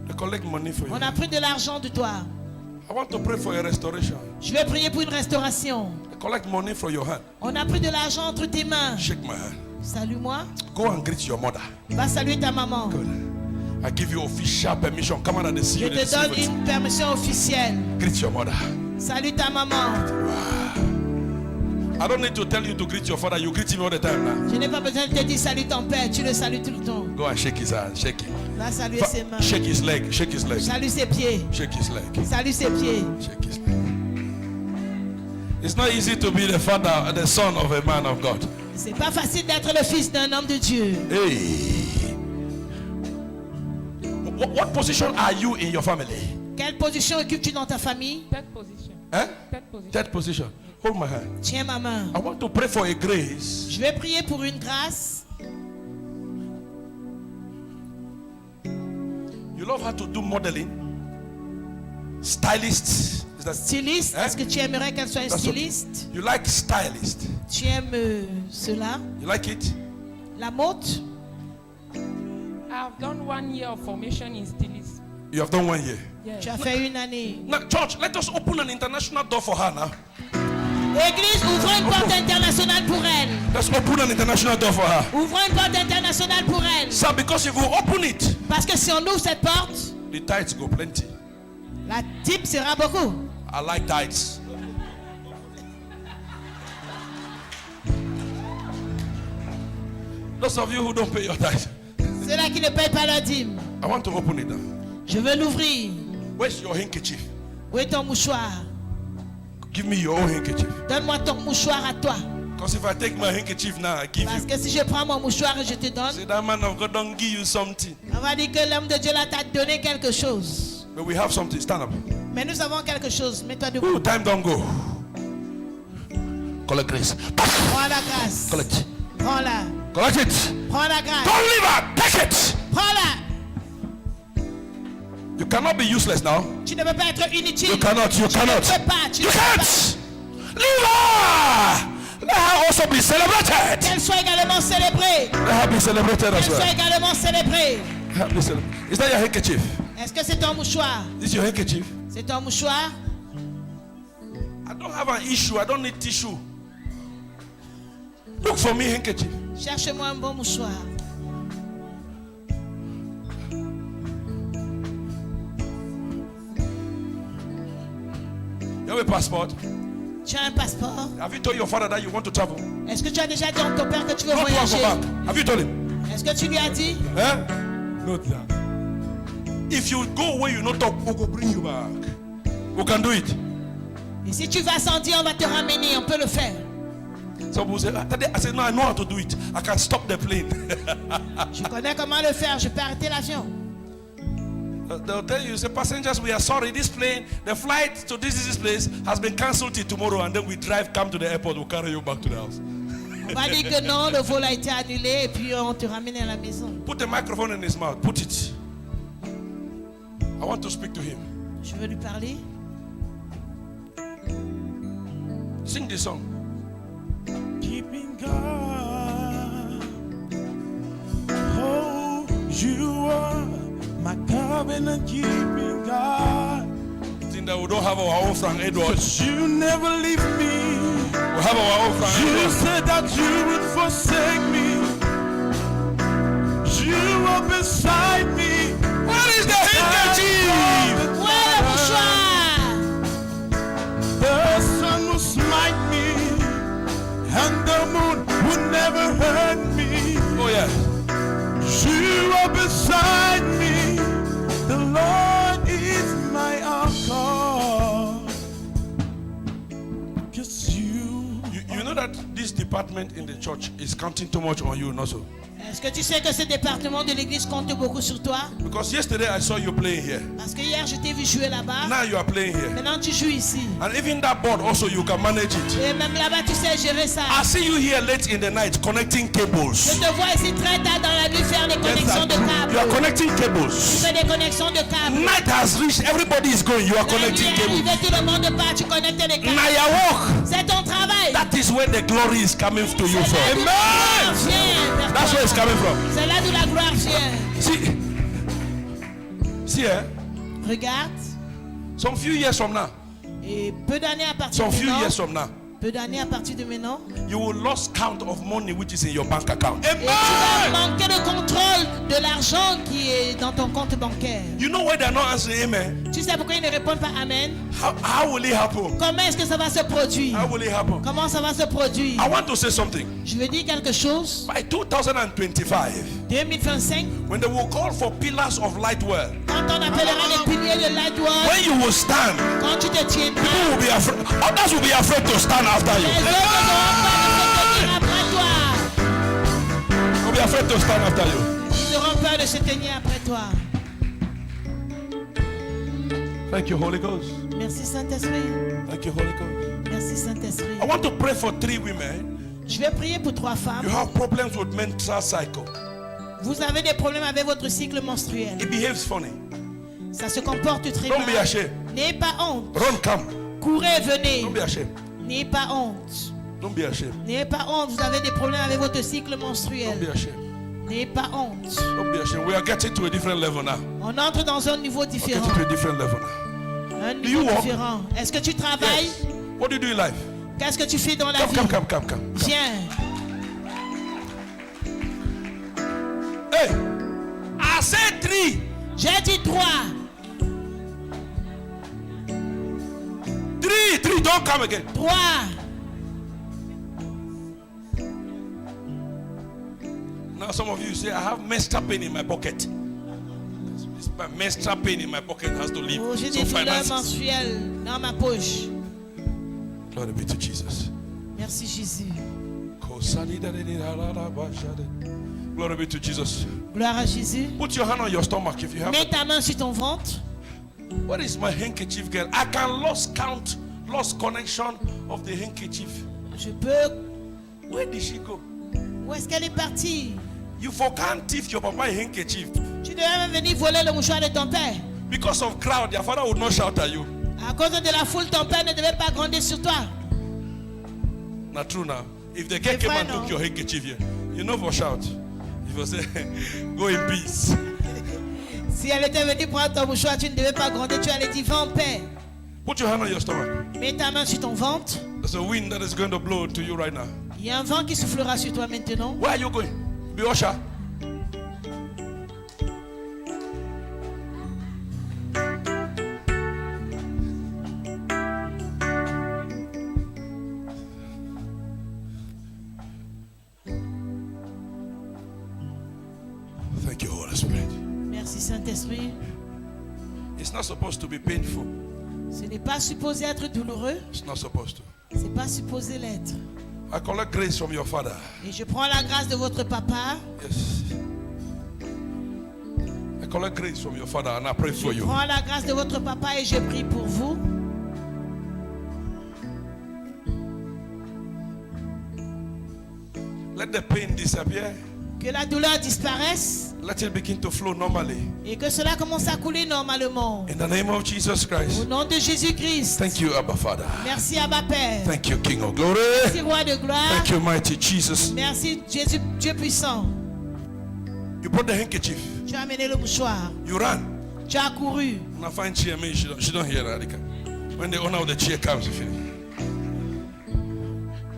They collect money for you. On a pris de l'argent de toi. I want to pray for a restoration. Je vais prier pour une restauration. They collect money from your hand. On a pris de l'argent entre tes mains. Shake my hand. Salue-moi. Go and greet your mother. Va saluer ta maman. Good. I give you official permission. Come on and see Je you. te donne une permission officielle. Greet your mother. Salut ta maman. I don't need to tell you to greet your father. You greet him all the time now. Je n'ai pas besoin de te dire salut ton père. Tu le salues tout le temps. Go and shake his hand. Shake it. Va saluer ses mains. Shake his leg. Shake his leg. Salue ses pieds. Shake his leg. Salue ses pieds. Shake his leg. It's not easy to be the father, the son of a man of God. C'est pas facile d'être le fils d'un homme de Dieu. Hey. What position are you in your family? Quelle position occupes-tu dans ta famille? Third position. Eh? Third position. Third position. Hold my hand. Tiens ma main. I want to pray for a grace. Je vais prier pour une grâce. You love how to do modeling, stylist. Is that Styliste. Hein? Est-ce que tu aimerais qu'elle soit une That's what- styliste? you like stylist? Tu aimes cela? You like it? La mode? I've done 1 year of formation in stylism. You have done 1 year. Yes. Tu as fait une année. Now, church, let us open an international door for her now. Église, ouvrons une porte internationale pour elle. Let's open an international door for her. Ouvrons une porte internationale pour elle. Sir, because if we open it, Parce que si on ouvre cette porte, the tithes go plenty. la type sera beaucoup. I like tithes. Those of you who don't pay your tithes, Ceux-là qui ne payent pas leur dîme. I want to open it now. Je veux l'ouvrir. Where's your handkerchief? Où est ton mouchoir? Give me your own handkerchief. Donne-moi ton mouchoir à toi. Because if I take my handkerchief now, I give Parce you. que si je prends mon mouchoir et je te donne, Say that man of God don't give you something. on va dire que l'homme de Dieu là t'a donné quelque chose. But we have something. Stand up. Mais nous avons quelque chose. Mets-toi Ooh, debout. time don't go. Collect grace. Prends la grâce. Collect. Prends-la. Collect it. Prends la grâce. Don't leave her. Take it. Prends-la. You cannot be useless now. Tu ne peux pas être inutile. You cannot. You Tu ne cannot. peux pas. Tu You ne peux pas. can't. Leave her. Let her also be celebrated. Qu'elle soit également célébrée. Let her be celebrated as Qu'elle soit well. également célébrée. Let her be celebrated. Is that your handkerchief? Est-ce que c'est ton mouchoir? This is your handkerchief? C'est ton mouchoir? I don't have an issue. I don't need tissue. Look for me handkerchief. Cherche-moi un bon mouchoir. You have a passport? Tu as un passeport? Have you told your father that you want to travel? Est-ce que tu as déjà dit à ton père que tu veux Go to and voyager? go back. Have you told him? Est-ce que tu lui as dit? Eh? Not that. If you go where you not talk, we will bring you back. We can do it. Et si tu vas sans dire, on va te ramener, on peut le faire. Some people say, I said, no, I know how to do it. I can stop the plane. Je connais comment le faire, je peux arrêter l'avion. They'll tell you, say, passengers, we are sorry. This plane, the flight to this place has been cancelled till tomorrow, and then we drive, come to the airport, we'll carry you back to the house. On va dire que non, le vol a été annulé et puis on te ramène à la maison. Put the microphone in his mouth. Put it. I want to speak to him. Je veux lui parler. Sing this song. Keeping God. Oh, you are my covenant keeping God. Think that we don't have our own Frank Edward. But you never leave me. We have our own Frank You Edward. said that you would forsake me. You are beside me. Where is the handkerchief? Où est le mouchoir? The sun will smite me, and the moon will never hurt me. Oh yeah. You are beside me. The Lord is my anchor. 'Cause You know that this department in the church is counting too much on you, not so? Est-ce que tu sais que ce département de l'église compte beaucoup sur toi? Because yesterday I saw you playing here. Parce que hier je t'ai vu jouer là-bas. Now you are playing here. Maintenant tu joues ici. And even that board also you can manage it. Et même là-bas tu sais gérer ça. I see you here late in the night connecting Je cables. te vois ici très tard dans la nuit faire les connexions de câbles. You are câbles. connecting Tu cables. fais des connexions de câbles. Night has reached. Everybody is going. You are La nuit connecting est cables. arrivée, tout le monde part, tu connectes les câbles. Now your work. C'est ton travail. That is where the glory is coming to you C'est là from. d'où la gloire vient vers That's toi. where it's coming from. C'est là d'où la gloire vient. See, Regarde. some few years from now, Et peu d'années à partir some de few maintenant, years from now, peu d'années à partir de maintenant, you will lose count of money which is in your bank account. et tu vas manquer de contrôle de l'argent qui est dans ton compte bancaire. You know why they're not answering amen? Tu sais pourquoi ils ne répondent pas Amen? How will it happen? Comment est-ce que ça va se produire? How will it happen? Comment ça va se produire? I want to say something. Je veux dire quelque chose. By 2025, 2025, when they will call for pillars of light well, quand on appellera les piliers de Lightworld, when you will stand, quand tu te tiens people bien, will be afraid. Others will be afraid to stand after les you. autres n'auront pas de se tenir après toi. They'll be afraid to stand after you. Ils auront peur de se tenir après toi. Thank you, Holy Ghost. Merci Saint-Esprit. Thank you, Holy Ghost. Merci Saint-Esprit. I want to pray for 3 women. Je vais prier pour 3 femmes. You have problems with menstrual cycle. Vous avez des problèmes avec votre cycle menstruel. It behaves funny. Ça se comporte très Don't be mal. ashamed. N'ayez pas honte. Run, come. Courez, venez. Don't be ashamed. N'ayez pas honte. Don't be ashamed. N'ayez pas honte. Vous avez des problèmes avec votre cycle Don't be menstruel. ashamed. N'ayez pas honte. Don't be ashamed. We are getting to a different level now. On entre dans un niveau différent. Getting to a different level now. Un you niveau walk? différent. Est-ce que tu travailles? Yes. What do you do in life? Qu'est-ce que tu fais dans la Come, vie? come. Viens. Hey, I said 3. J'ai dit 3. 3. Don't come again. 3. Now some of you say, I have menstrual pain in my pocket. My menstrual pain in my pocket has to leave. Oh, j'ai So des douleurs finances. menstruelles dans ma poche. Glory be to Jesus. Merci Jésus. Glory be to Jesus. Gloire à Jésus. Put your hand on your stomach if you have Mets it. ta main sur ton ventre. What is my handkerchief, girl? I can lost count, lost connection of the handkerchief. Je peux. Where did she go? Où est-ce qu'elle est partie? You for can't thief your papa a handkerchief. Tu devais même venir voler le mouchoir de ton père. Because of crowd, your father would not shout at you. À cause de la foule, ton père ne devait pas gronder sur toi. Not true now. If the girl If came I and know. took your handkerchief here, you know for shout. You will say, go in peace. Si elle était venue prendre ton mouchoir, tu ne devais pas gronder. Tu allais dire, va en paix. Put your hand on your stomach. Mets ta main sur ton ventre. There's a wind that is going to blow to you right now. Il y a un vent qui soufflera sur toi maintenant. Where are you going? Be usher. Thank you, Holy Spirit. Merci Saint-Esprit. It's not supposed to be painful. Ce n'est pas supposé être douloureux. It's not supposed to. C'est pas supposé l'être. I collect grace from your father. Et je prends la grâce de votre papa. Yes. I collect grace from your father and I pray for Je you. prends la grâce de votre papa et je prie pour vous. Let the pain disappear. Que la douleur disparaisse Let it begin to flow normally. et que cela commence à couler normalement. In the name of Jesus Au Christ. nom de Jésus-Christ. Thank you, Abba Father. Merci Abba Père. Thank you, King of Glory. Merci Roi de gloire. Thank you, mighty Jesus. Merci Jésus, Dieu puissant. You brought the handkerchief. Tu as amené le mouchoir. You ran. Tu as couru. And I find chair, me, she don't hear that. When the owner of the chair comes, you finish.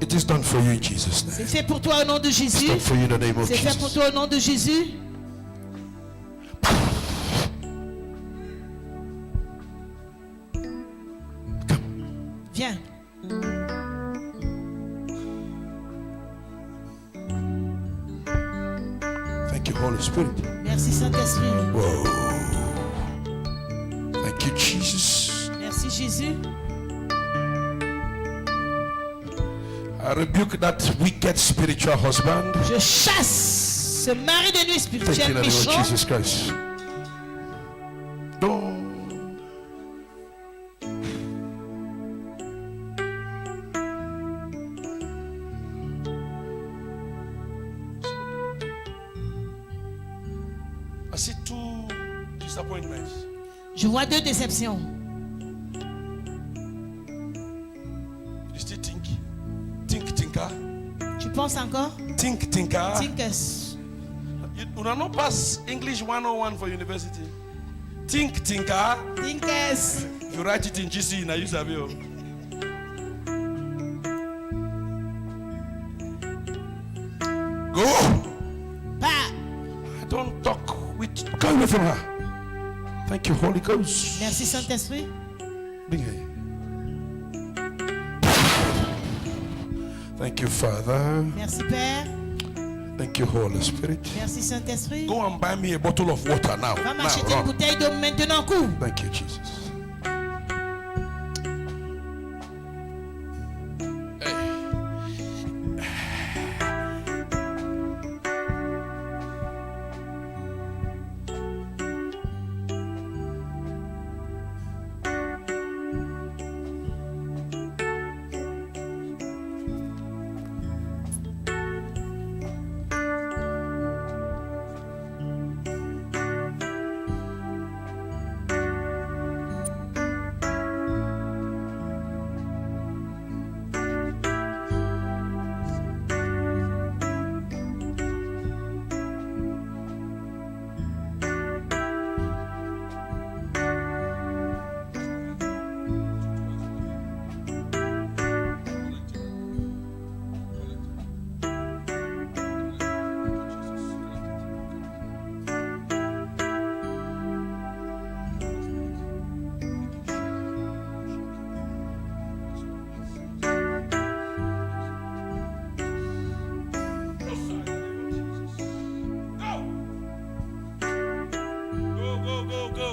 It is done for you in Jesus' name. C'est fait pour toi au nom de It's Jésus. done for you in the name of C'est fait pour Jesus. toi au nom de Jésus. Viens. Thank you, Holy Spirit. Merci Saint-Esprit. Whoa. Thank you, Jesus. Merci Jésus. I rebuke that wicked spiritual husband. Je chasse ce mari de nuit Thank you in spirituel the name of méchant. Jesus Christ. No. I see 2 disappointments. Je vois 2 déceptions. You still think? Think, thinker. Tu penses encore? Think, thinker. Thinkers. You will not pass English 101 for university. Think, thinker. Thinkers. If you write it in GC, now you have it. Go. Pas. I don't talk with. Go away from her. Thank you, Holy Ghost. Merci Saint-Esprit. Bring her. Thank you, Father. Merci Père. Thank you, Holy Spirit. Merci Saint-Esprit. Go and buy me a bottle of water now. Va Now, m'acheter une run. bouteille d'eau maintenant, cours. Thank you, Jesus.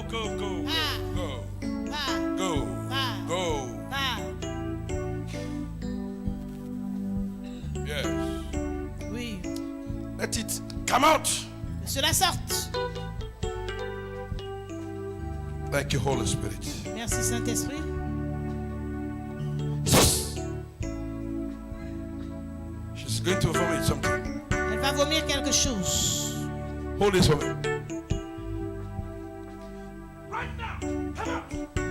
Go. Va. Go. Va. Go. Va. Yes. Oui. Let it come out. Que cela sorte. Thank you, Holy Spirit. Merci Saint-Esprit. She's going to vomit something. Elle va vomir quelque chose. Hold this woman.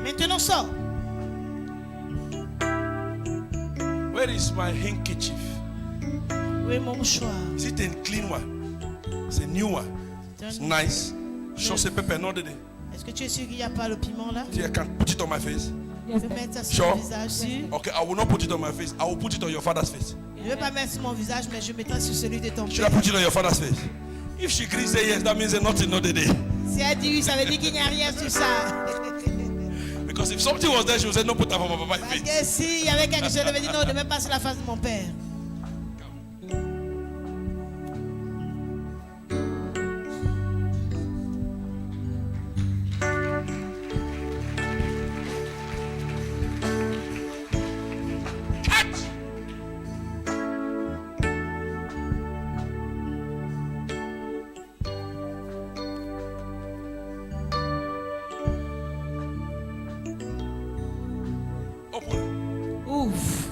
Maintenant sors. Where is my handkerchief? Où est mon mouchoir? Is it a clean one? It's a new one. It's nice. Show the pepper another day. Est-ce que tu es sûr qu'il n'y a pas le piment là? See, I can put it on my face. Je vais mettre ça sur Sure. mon visage. Sûr. Okay, I will not put it on my face. I will put it on your father's face. Je ne vais pas mettre sur mon visage, mais je mettrai sur celui de ton Should I père. put it on your father's face? If she agrees, say yes, that means there's nothing another day. Si elle dit oui, ça veut dire qu'il n'y a rien sur ça. Because if something was there, she would say, no, put that on my papa's Parce face. que s'il y avait quelque chose, elle avait dit non, ne mets pas sur la face de mon père. Catch! Open. Ouf.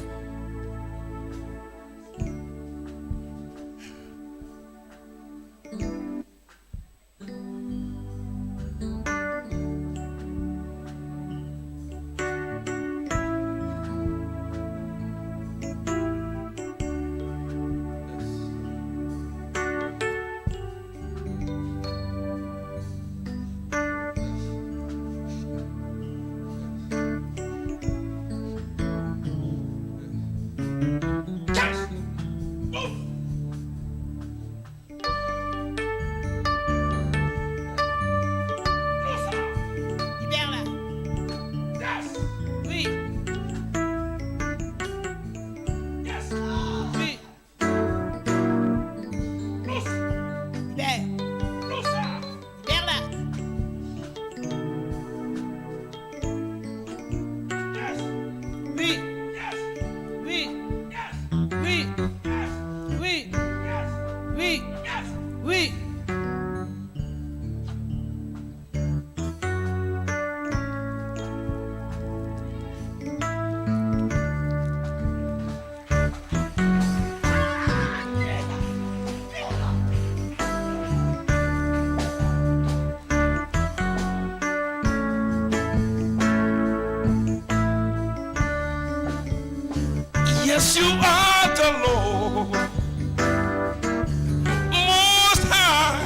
Yes, you are the Lord. Most high.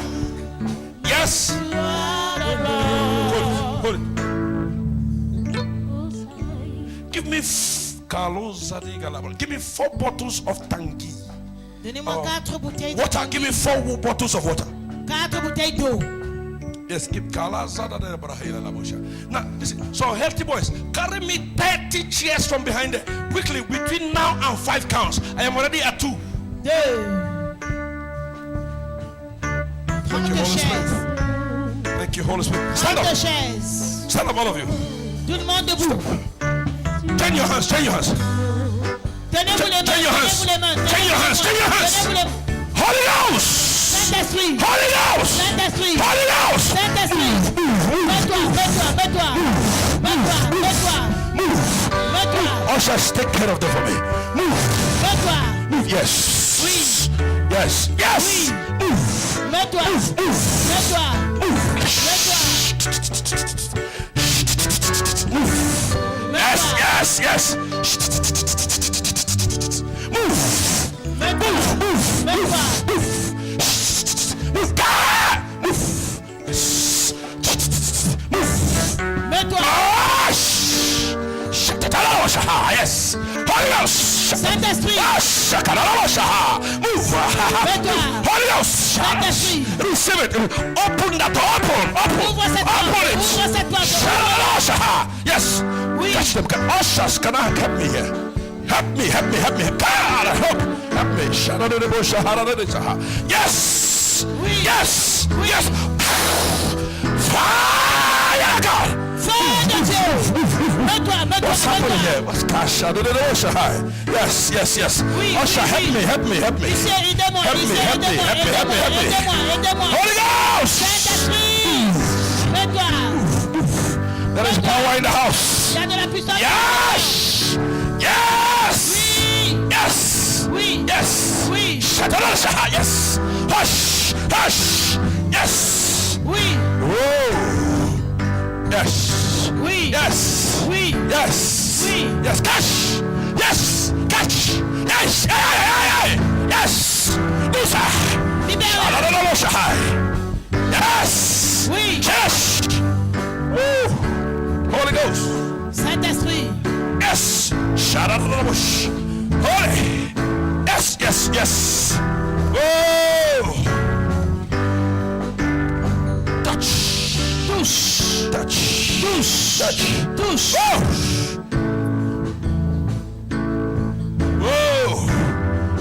Yes. Hold it. Give me give me 4 bottles of tangi. Donnez-moi 4 bouteilles de Water. Give me 4 bottles of water. 4 bouteilles d'eau. Yes, give now listen. So healthy boys, carry me 30 chairs from behind there. Quickly, between now and 5 counts. I am already at 2. 2. Thank you, Holy Spirit. Thank you, Holy Spirit. Stand 30 up. chaises. Stand up, all of you. Tout le monde debout. Turn your hands. Turn your hands. Tenez-vous les mains. Turn your hands. Tenez-vous les mains. Turn your hands. Turn your hands. Tenez-vous les mains. Holy Ghost. Saint-Esprit. Holy Ghost. Saint-Esprit. Holy Ghost. Saint-Esprit. Mets-toi, mets-toi, mets-toi. Mets-toi, mets-toi. Mets-toi, Ushers, take care of them for me. Move. mets-toi. Move. Yes. Oui. Yes. Yes. Move. Mets-toi. Mets-toi. Yes. Yes. Yes. Move. Mets-toi. Mets-toi. Move. God. Move. Mets-toi. Yes. Holy Ghost. Saint-Esprit. Move. Holy Ghost. Saint-Esprit. Receive it. Open that door. Open. Ouvre cette porte. Open it. Ouvre cette porte. Yes. Oui. Touch them. Ushers, can I help me here? Help me. God, help me. Yes. Oui. Yes. Oui. Yes. Fire, God. Feu de Dieu. Mets-toi, mets-toi, What's happening mets-toi. here? What's cash? Yes. Oui, Usher, oui, help oui. me. Ici, aidez-moi, Help me, ici, help me, aidez-moi, help me, help me, help me. aidez-moi. Holy Ghost. Saint-Esprit. Mets-toi. There is power in the house. Il y a de la puissance. Yes. Yes. Oui. Yes. Oui. Yes. Oui. Shatarasha. Yes. Hush. Yes. Oui. Whoa. Yes. Oui. Yes. Oui. Yes. Oui. Yes. Catch. Yes. Catch. Yes. Hey. Yes. Lusa. Libère-la. Yes. Oui. Yes. Woo. Holy Ghost. Saint-Esprit. Yes. Shadadadabush. Holy. Yes. Oh. Touch. Oh. Oh.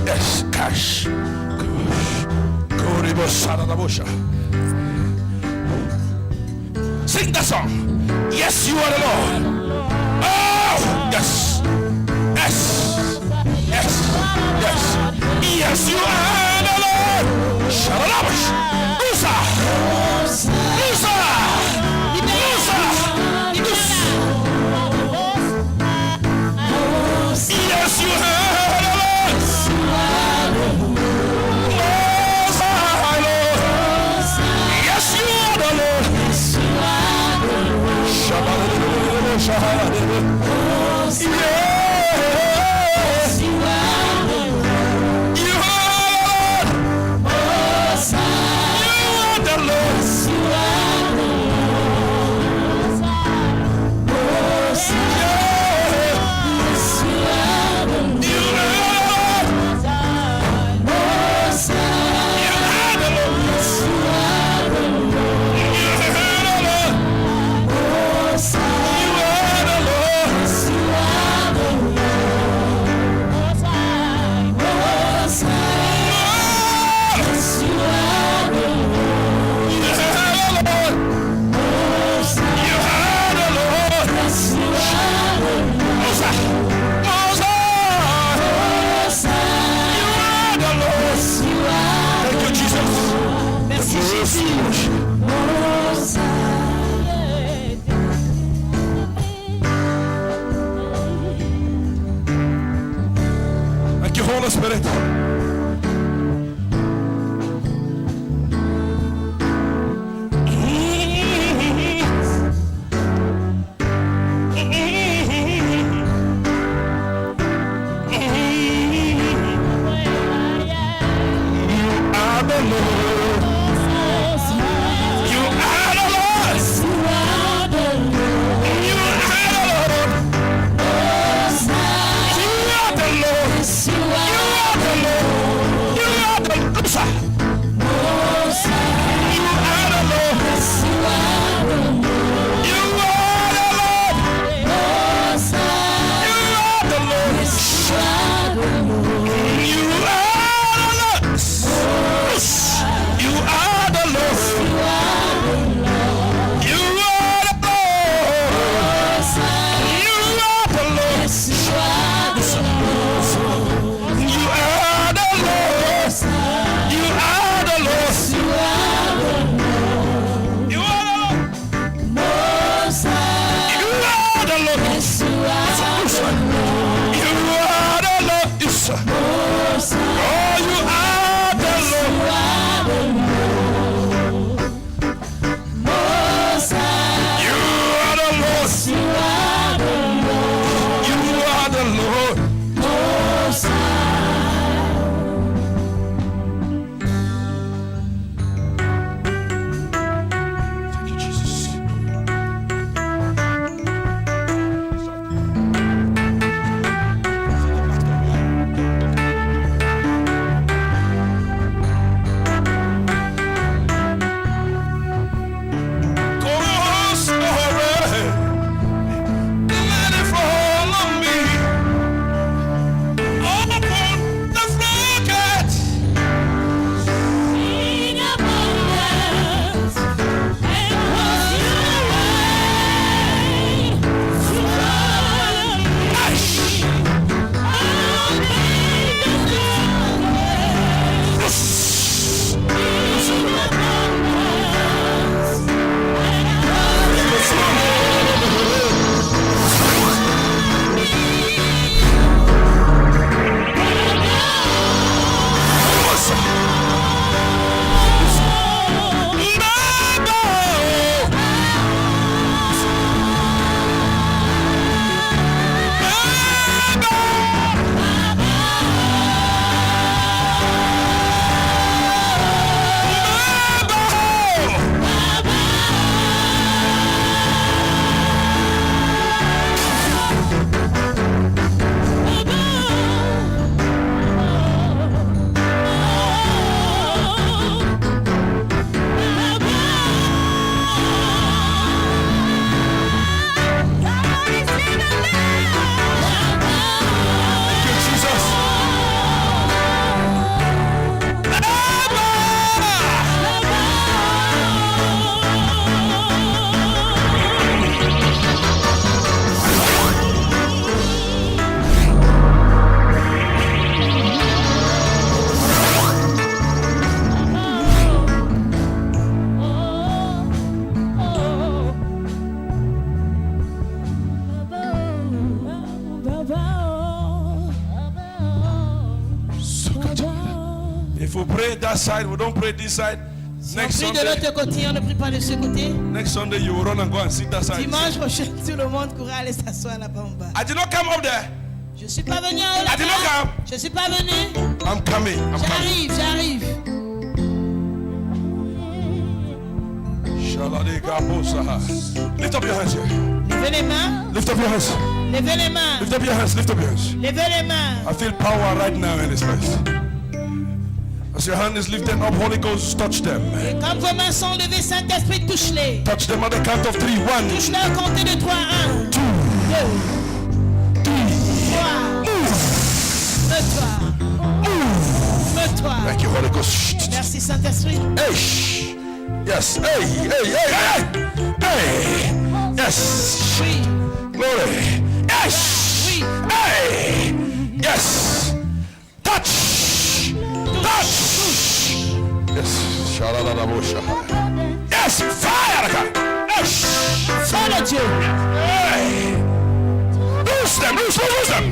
Yes. Cash. Sing that song. Yes, you are the Lord. Oh, yes. Yes, you are the Lord. Shalalabush. Usa. Yes, you are the Lord. Yes, you are the Lord. Yes, you are the Lord. You are the Lord. Thank you, Holy Spirit. that side. We don't pray this side. Si Next on prie de Sunday, l'autre côté, on ne prie pas de ce côté. next Sunday you will run and go and sit that side. Dimanche prochain, tout le monde courra aller s'asseoir là-bas en bas. I did not come up there. Je suis pas venu en haut I did not là-bas. come. Je suis pas venu. I'm coming. I'm coming. J'arrive. Lift up your hands here. Levez les mains. Lift up your hands. Levez les mains. Lift up your hands. Lift up your hands. Levez les mains. I feel power right now in this place. As your hand is lifted up, Holy Ghost, touch them. Et comme vos mains sont levées, Saint-Esprit, touche-les. Touch them at the count of 3. 1, Touche-les au compter de 3. 1, 2, 3. Mets-toi. Thank you, Holy Ghost. Merci, Saint-Esprit. Hey, shh. Yes. Hey, hey, hey, hey, hey. Yes. Oui. Glory. Yes. Oui. Hey. Yes. Touch. Touch. Yes. Shaladadabosha. Yes. Fire. Yes. Fais le Dieu. Hey. Loose them. Loose them.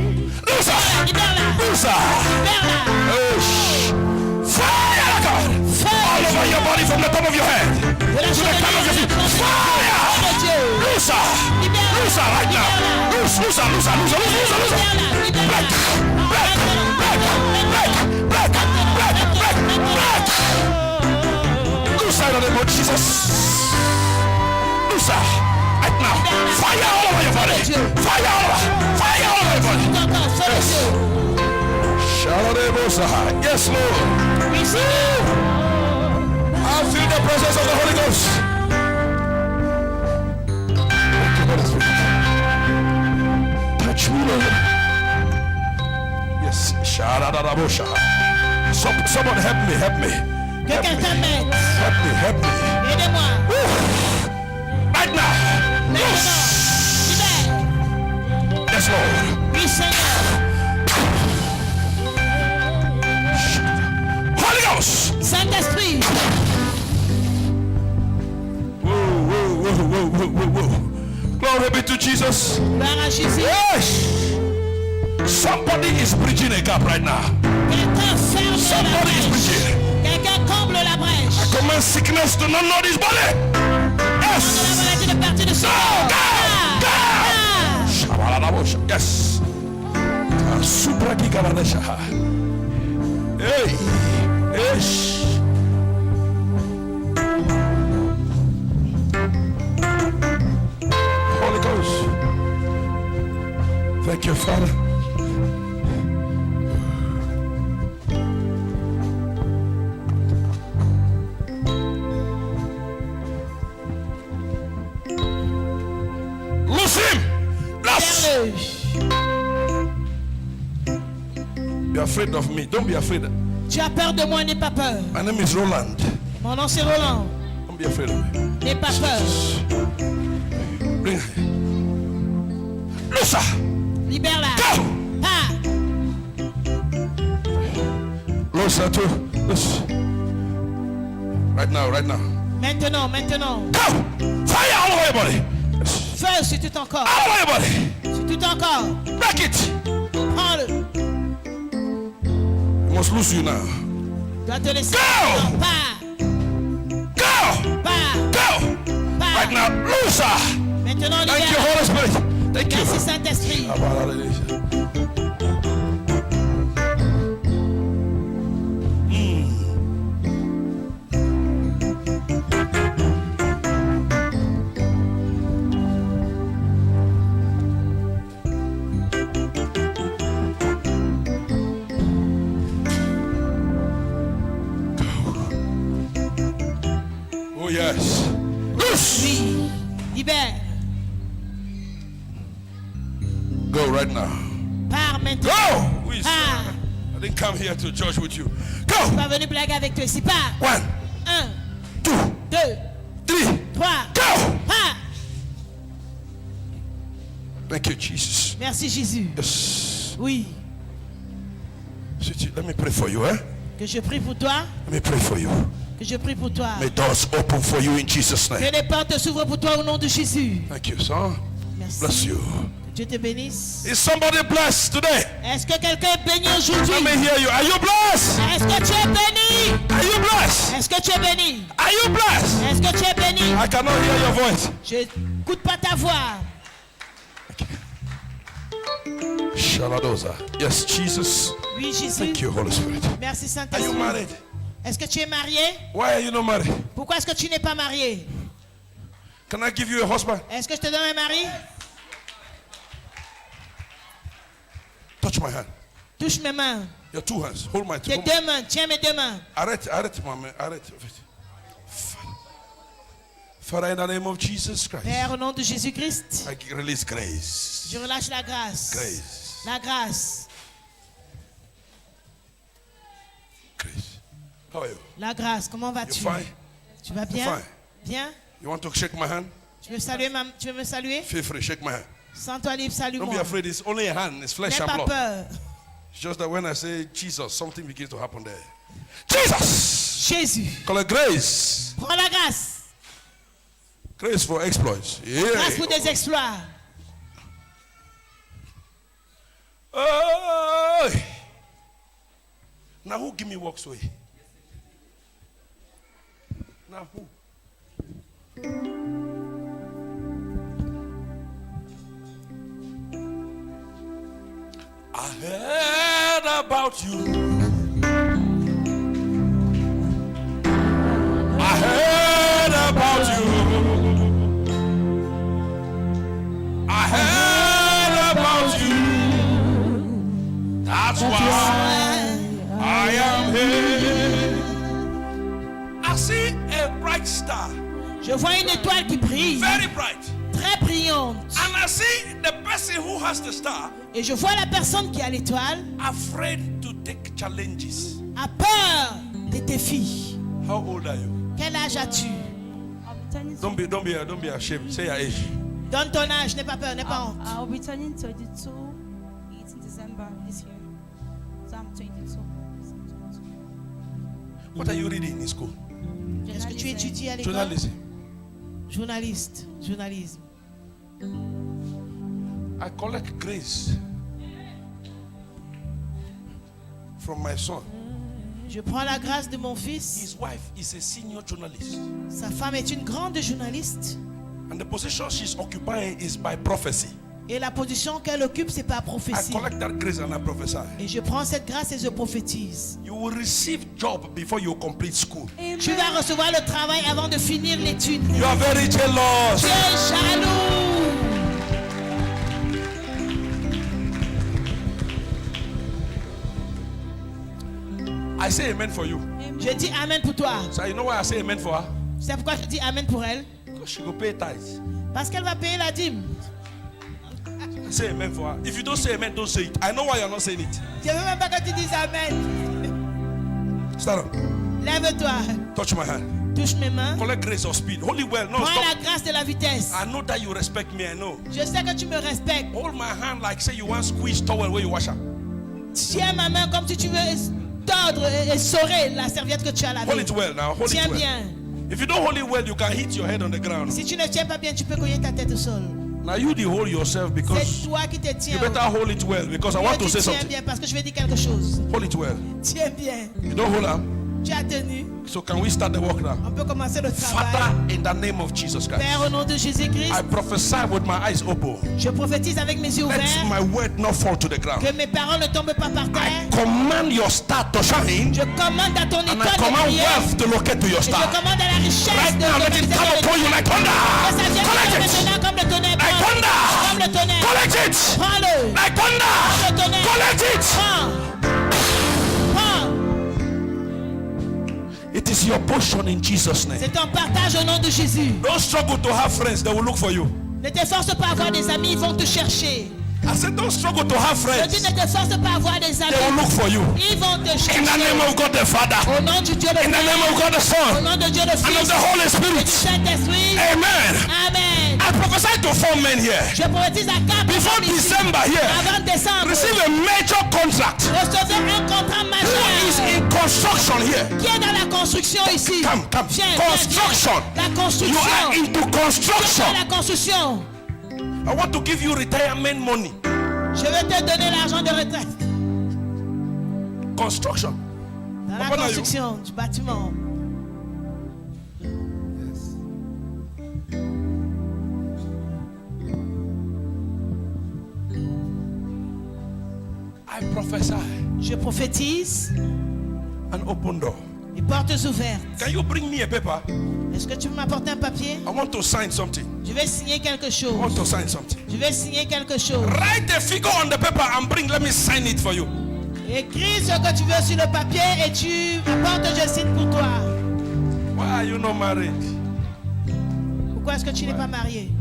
Loose her. Libère-la. Loose her. Libère-la. Fire, God. All over your body from the top of your head to De la the crown of your feet. Fire. Fais le Dieu. Loose her. Loose her right now. Loose her. Break. Loose her in the name of Jesus. Loose her right now. Fire all over your body. Fire all over your body. Encore, fais le Dieu. Yes, Lord. Receive. I feel the presence of the Holy Ghost. Thank you, Holy Spirit. Touch me, Lord. Yes. Someone help me. Que quelqu'un m'aide. Help me. Aidez-moi. Right now. Maintenant. Libère. Yes, Lord. Oui, Seigneur. Holy Ghost. Saint-Esprit. Whoa. Glory be to Jesus. Gloire à Jésus. Yes. Somebody is bridging a gap right now. Quelqu'un ferme la Somebody is brèche. bridging. Quelqu'un comble la brèche. I command sickness to not know this body. La Yes. maladie de partir de ce corps. Yes. Supra Gigaladesha. Hey. Yes. Holy Ghost. Thank you, Father. Lose him. Last. You're afraid of me. Don't be afraid. Tu as peur de moi, n'aie pas peur. My name is Roland. Mon nom c'est Roland. Don't be afraid of me. N'aie pas peur. Bring her. Loose her. Libère-la. Go. Pas. Loose her too. Loose. Right now. Maintenant. Go. Fire all over your body. Feu sur tout ton corps. All over your body. Sur tout ton corps. Break it. Prends-le. I must lose you now. Tu dois te laisser. Go. Non, pas. Go. Right now. Loose her. Maintenant, Thank you, libère. Holy Spirit. Thank you. Merci Saint-Esprit. Oh yes. Loose. Oui. Libère. Go right now. Pars maintenant. Go. Who is Pars. I didn't come here to judge with you. Je suis Go. pas venu blaguer avec toi ici. Pars. 1, 1, 2, 2, 3. 3. Go. Pars. Thank you, Jesus. Merci Jésus. Yes. Oui. Let me pray for you, eh? Que je prie pour toi. Let me pray for you. Que je prie pour toi. May doors open for you in Jesus' Que name. les portes s'ouvrent pour toi au nom de Jésus. Thank you, son. Merci. Bless you. Que Dieu te bénisse. Is somebody blessed today? Est-ce que quelqu'un est béni aujourd'hui? Let me hear you. Are you blessed? Est-ce que tu es béni? Are you blessed? Est-ce que tu es béni? Are you blessed? Est-ce que tu es béni? I cannot hear your voice. Je n'écoute pas ta voix. Shaladoza. Yes, Jesus. Oui, Jésus. Thank you, Holy Spirit. Merci Are you Saint-Esprit. married? Est-ce que tu es marié? Why are you not married? Pourquoi est-ce que tu n'es pas marié? Can I give you a husband? Est-ce que je te donne un mari? Touch my hand. Touche mes mains. Your two hands. Hold my two. Tes deux mains. Tiens mes deux mains. Arrête, maman. Arrête. Father, in the name of Jesus Christ, Père, au nom de Jésus-Christ, I release grace. je relâche la grâce. Grace. La grâce. Grace. How are you? La grâce. Comment You vas-tu? fine? Tu vas bien? Fine. Bien? You want to shake my hand? Tu veux me saluer? Feel free, shake my hand. Sens-toi libre, Don't be salue-moi. afraid, it's only a hand, it's flesh N'aie and pas blood. peur. It's just that when I say Jesus, something begins to happen there. Jesus! Jésus. Call it grace. Prends la grâce. Grace for exploits. Yeah. Grâce pour des exploits. Oh. Now who give me walks way? Now who? I heard about you. I heard about you. I heard about you. That's why I am here. I see a bright star, Je vois une étoile qui brille, very bright. très brillante. And I see the person who has the star Et je vois la personne qui a l'étoile afraid to take challenges. a peur des défis. How old are you? Quel âge as-tu? Don't be ashamed. Say your age. Donne ton âge, n'aie pas peur, n'aie pas honte. I'll be turning 22 in December this year. So I'm 22. What are you reading in school? Est-ce que tu étudies à l'école? Journalism. Journaliste, journalisme. I collect grace from my son. Je prends la grâce de mon fils. His wife is a senior journalist. Sa femme est une grande journaliste. And the position she's occupying is by prophecy. Et la position qu'elle occupe, c'est par I prophétie. collect that grace and I prophesy. Et je prends cette grâce et je prophétise. You will receive job before you complete school. Tu vas recevoir le travail avant de finir l'étude. You are very jealous. Tu es jaloux. I say amen for you. Je dis amen pour toi. So you know why I say amen for her? C'est pourquoi je dis amen pour elle. Because she will pay tithes. Parce qu'elle va payer la dîme. I say amen for her. If you don't say amen, don't say it. I know why you're not saying it. Je ne veux même pas que tu dises amen. Stand up. Lève-toi. Touch my hand. Touche mes mains. Collect grace of speed. Holy well. No, Prends stop. la grâce de la vitesse. I know that you respect me. I know. Je sais que tu me respectes. Hold my hand like say you want squeeze towel where you wash up. Tiens ma main comme si tu veux tordre et essorer la serviette que tu as Hold lavée. it well now. Hold Tiens it well. bien. If you don't hold it well, you can hit your head on the ground. Si tu ne tiens pas bien, tu peux cogner ta tête au sol. Now you hold yourself C'est because toi qui te you tiens. better hold it well because I Mieux want to tu say tiens something. bien parce que je vais dire quelque chose. Hold it well. Tiens bien. You don't hold up. Tu as tenu. So can we start the work now? On peut commencer le Father, travail. in the name of Jesus Christ, Père, au nom de Jésus-Christ, I prophesy with my eyes open. je prophétise avec mes yeux Let ouverts my word not fall to the ground. que mes paroles ne tombent pas par I terre. command your star to shine Je commande à ton and I étoile de command briller. wealth to locate to your Et je star. commande à la richesse Right de now, let it come manifester upon you like que ça thunder. vienne Collect it. maintenant comme le tonnerre. Like Prends. thunder. Comme le tonnerre. Collect it. Prends-le. Like thunder. Le tonnerre. Collect it. Prends. Prends. It is your portion in Jesus' name. C'est ton partage au nom de Jésus. Don't struggle to have friends. They will look for you. Ne t'efforce pas à avoir des amis, ils vont te chercher. I said, don't struggle to have Je friends. dis, ne t'efforce pas à avoir des They will amis, look for you. ils vont te In the chercher. name of God the Father. Au nom du Dieu le In the name of Père, God the au Son. nom de Dieu le And of Fils the Holy et du Spirit. Saint-Esprit. Amen. Amen. I prophesy to 4 men here. Je prophétise à 4 Before personnes ici, December here, avant décembre, receive a major contract. recevez un contrat Who is majeur in construction here? qui est dans la construction ici. Come. Viens, Construction. viens. La You construction. are into Tu es construction. dans la construction. I want to give you retirement money. Je vais te donner l'argent de retraite. Construction. Dans la Open are you? construction du bâtiment. I prophesy Je prophétise an open door. les portes ouvertes. Can you bring me a paper? Est-ce que tu peux m'apporter un papier? I want to sign something. Je vais signer quelque I chose. want to sign something. Je vais signer quelque chose. Write a figure on the paper and bring. Let me sign it for you. Écris ce que tu veux sur le papier et tu apportes, je signe pour toi. Why are you not married? Pourquoi est-ce que tu n'es pas marié?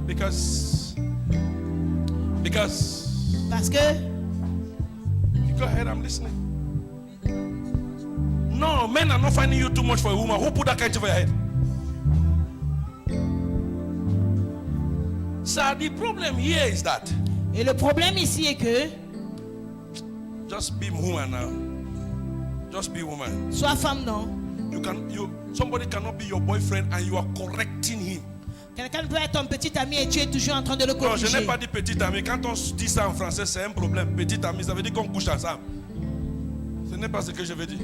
Because Parce que go ahead, I'm listening. No, men are not finding you too much for a woman. Who put that kind over your head? Sir, the problem here is that et le problème ici est que just be woman now. Just be woman. sois femme, non? Somebody cannot be your boyfriend and you are correcting him. Quelqu'un peut être ton petit ami et tu es toujours en train de le Non, je n'ai corriger. pas dit petit ami. Quand on dit ça en français, c'est un problème. Petit ami, ça veut dire qu'on couche ensemble. Ce n'est pas ce que je veux dire.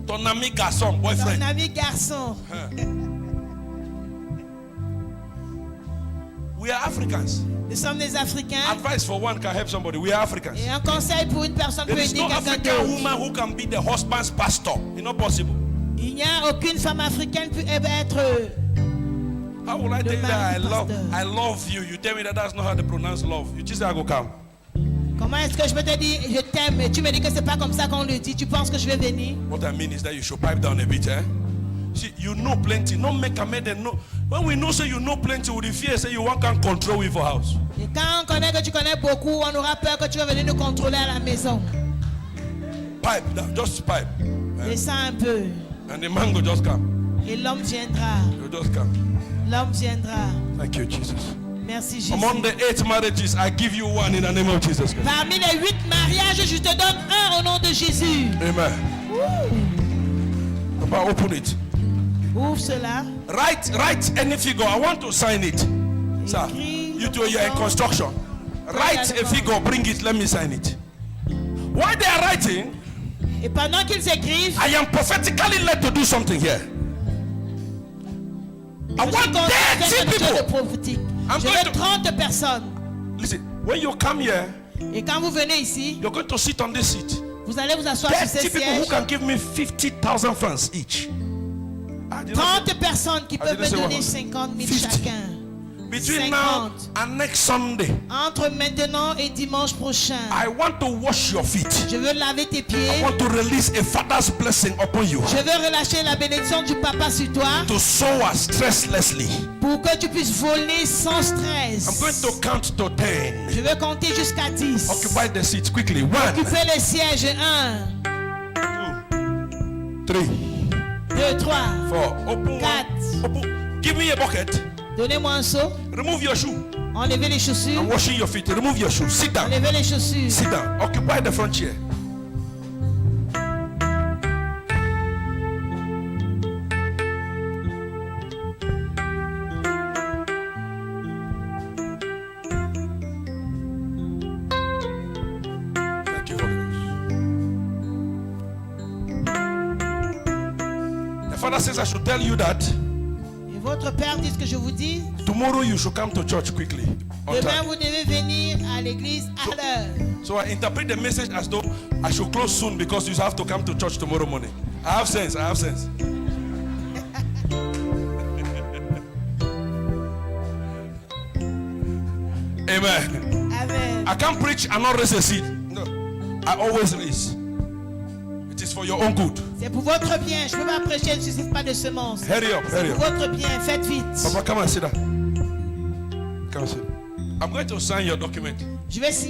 Ton ami garçon, boyfriend. Ton ami garçon. We are Africans. Nous sommes des Africains. Advice for one can help somebody. We are Africans. Et un conseil pour une personne peut There is aider no quelqu'un African d'autre. woman who can be the husband's pastor. It's not possible. Il n'y a aucune femme africaine qui peut être. How will I tell you that pastor. I love you? You tell me that that's not how they pronounce love. You just say I go come. Comment est-ce que je peux te dire je t'aime et tu me dis que c'est pas comme ça qu'on le dit? Tu penses que je vais venir? What I mean is that you should pipe down a bit, eh? See, you know plenty. No make a made and no. When we know say you know plenty, we fear say you want can control with your house. Et quand on connaît que tu connais beaucoup, on aura peur que tu vas venir nous contrôler à la maison. Pipe down, just pipe. Descends un peu. And the man will just come. Et l'homme viendra. You'll just come. L'homme viendra. Thank you, Jesus. Merci Jésus. Among the 8 marriages, I give you one in the name of Jesus Christ. Parmi les 8 mariages, je te donne un au nom de Jésus. Amen. Papa, open it. Ouvre cela. Write any figure. I want to sign it. Sir, you two, you're in construction. Write a figure, bring it, let me sign it. While they are writing, Et pendant qu'ils écrivent, I am prophetically led to do something here. I je suis want conscient 30 de people. prophétique. I'm Je going veux to- 30 personnes. Listen, when you come here, Et quand vous venez ici, you're going to sit on this seat. vous allez vous asseoir sur 30 ces people who sièges. can give me 50,000 francs each. I did not 30 personnes qui peuvent me didn't say donner what? 50 000 50. chacun. Between now 50. and next Sunday, Entre maintenant et dimanche prochain, I want to wash your feet. je veux laver tes I pieds. want to release a father's blessing upon you Je veux relâcher la bénédiction du papa sur toi to soar stresslessly. pour que tu puisses voler sans I'm stress. going to count to 10. Je veux compter jusqu'à 10. Occupy the seats quickly. 1, Occupez les sièges. 1, 2, 3, 2, 3. 4. Open Quatre. one. Open. Give me a bucket. Donnez-moi un seau. Remove your shoe. Enlevez les chaussures. I'm washing your feet. Remove your shoe. Sit down. Enlevez les chaussures. Sit down. Occupy the front chair. Thank you, Holy Ghost. The Father says I should tell you that Et votre père dit que je vous dis, tomorrow you should come to church quickly. On demain time. vous devez venir à l'église à l'heure. So I interpret the message as though I should close soon because you have to come to church tomorrow morning. I have sense. I have sense. Amen. Amen. I can't preach and not raise a seed. No. I always raise. It is for your own good. C'est pour votre bien. Je ne peux pas prêcher, je ne suscite pas de semences. Hurry up, hurry Pour up. votre bien, faites vite. Papa, come and sit down. Come and sit. I'm going to sign your document. Je vais signer.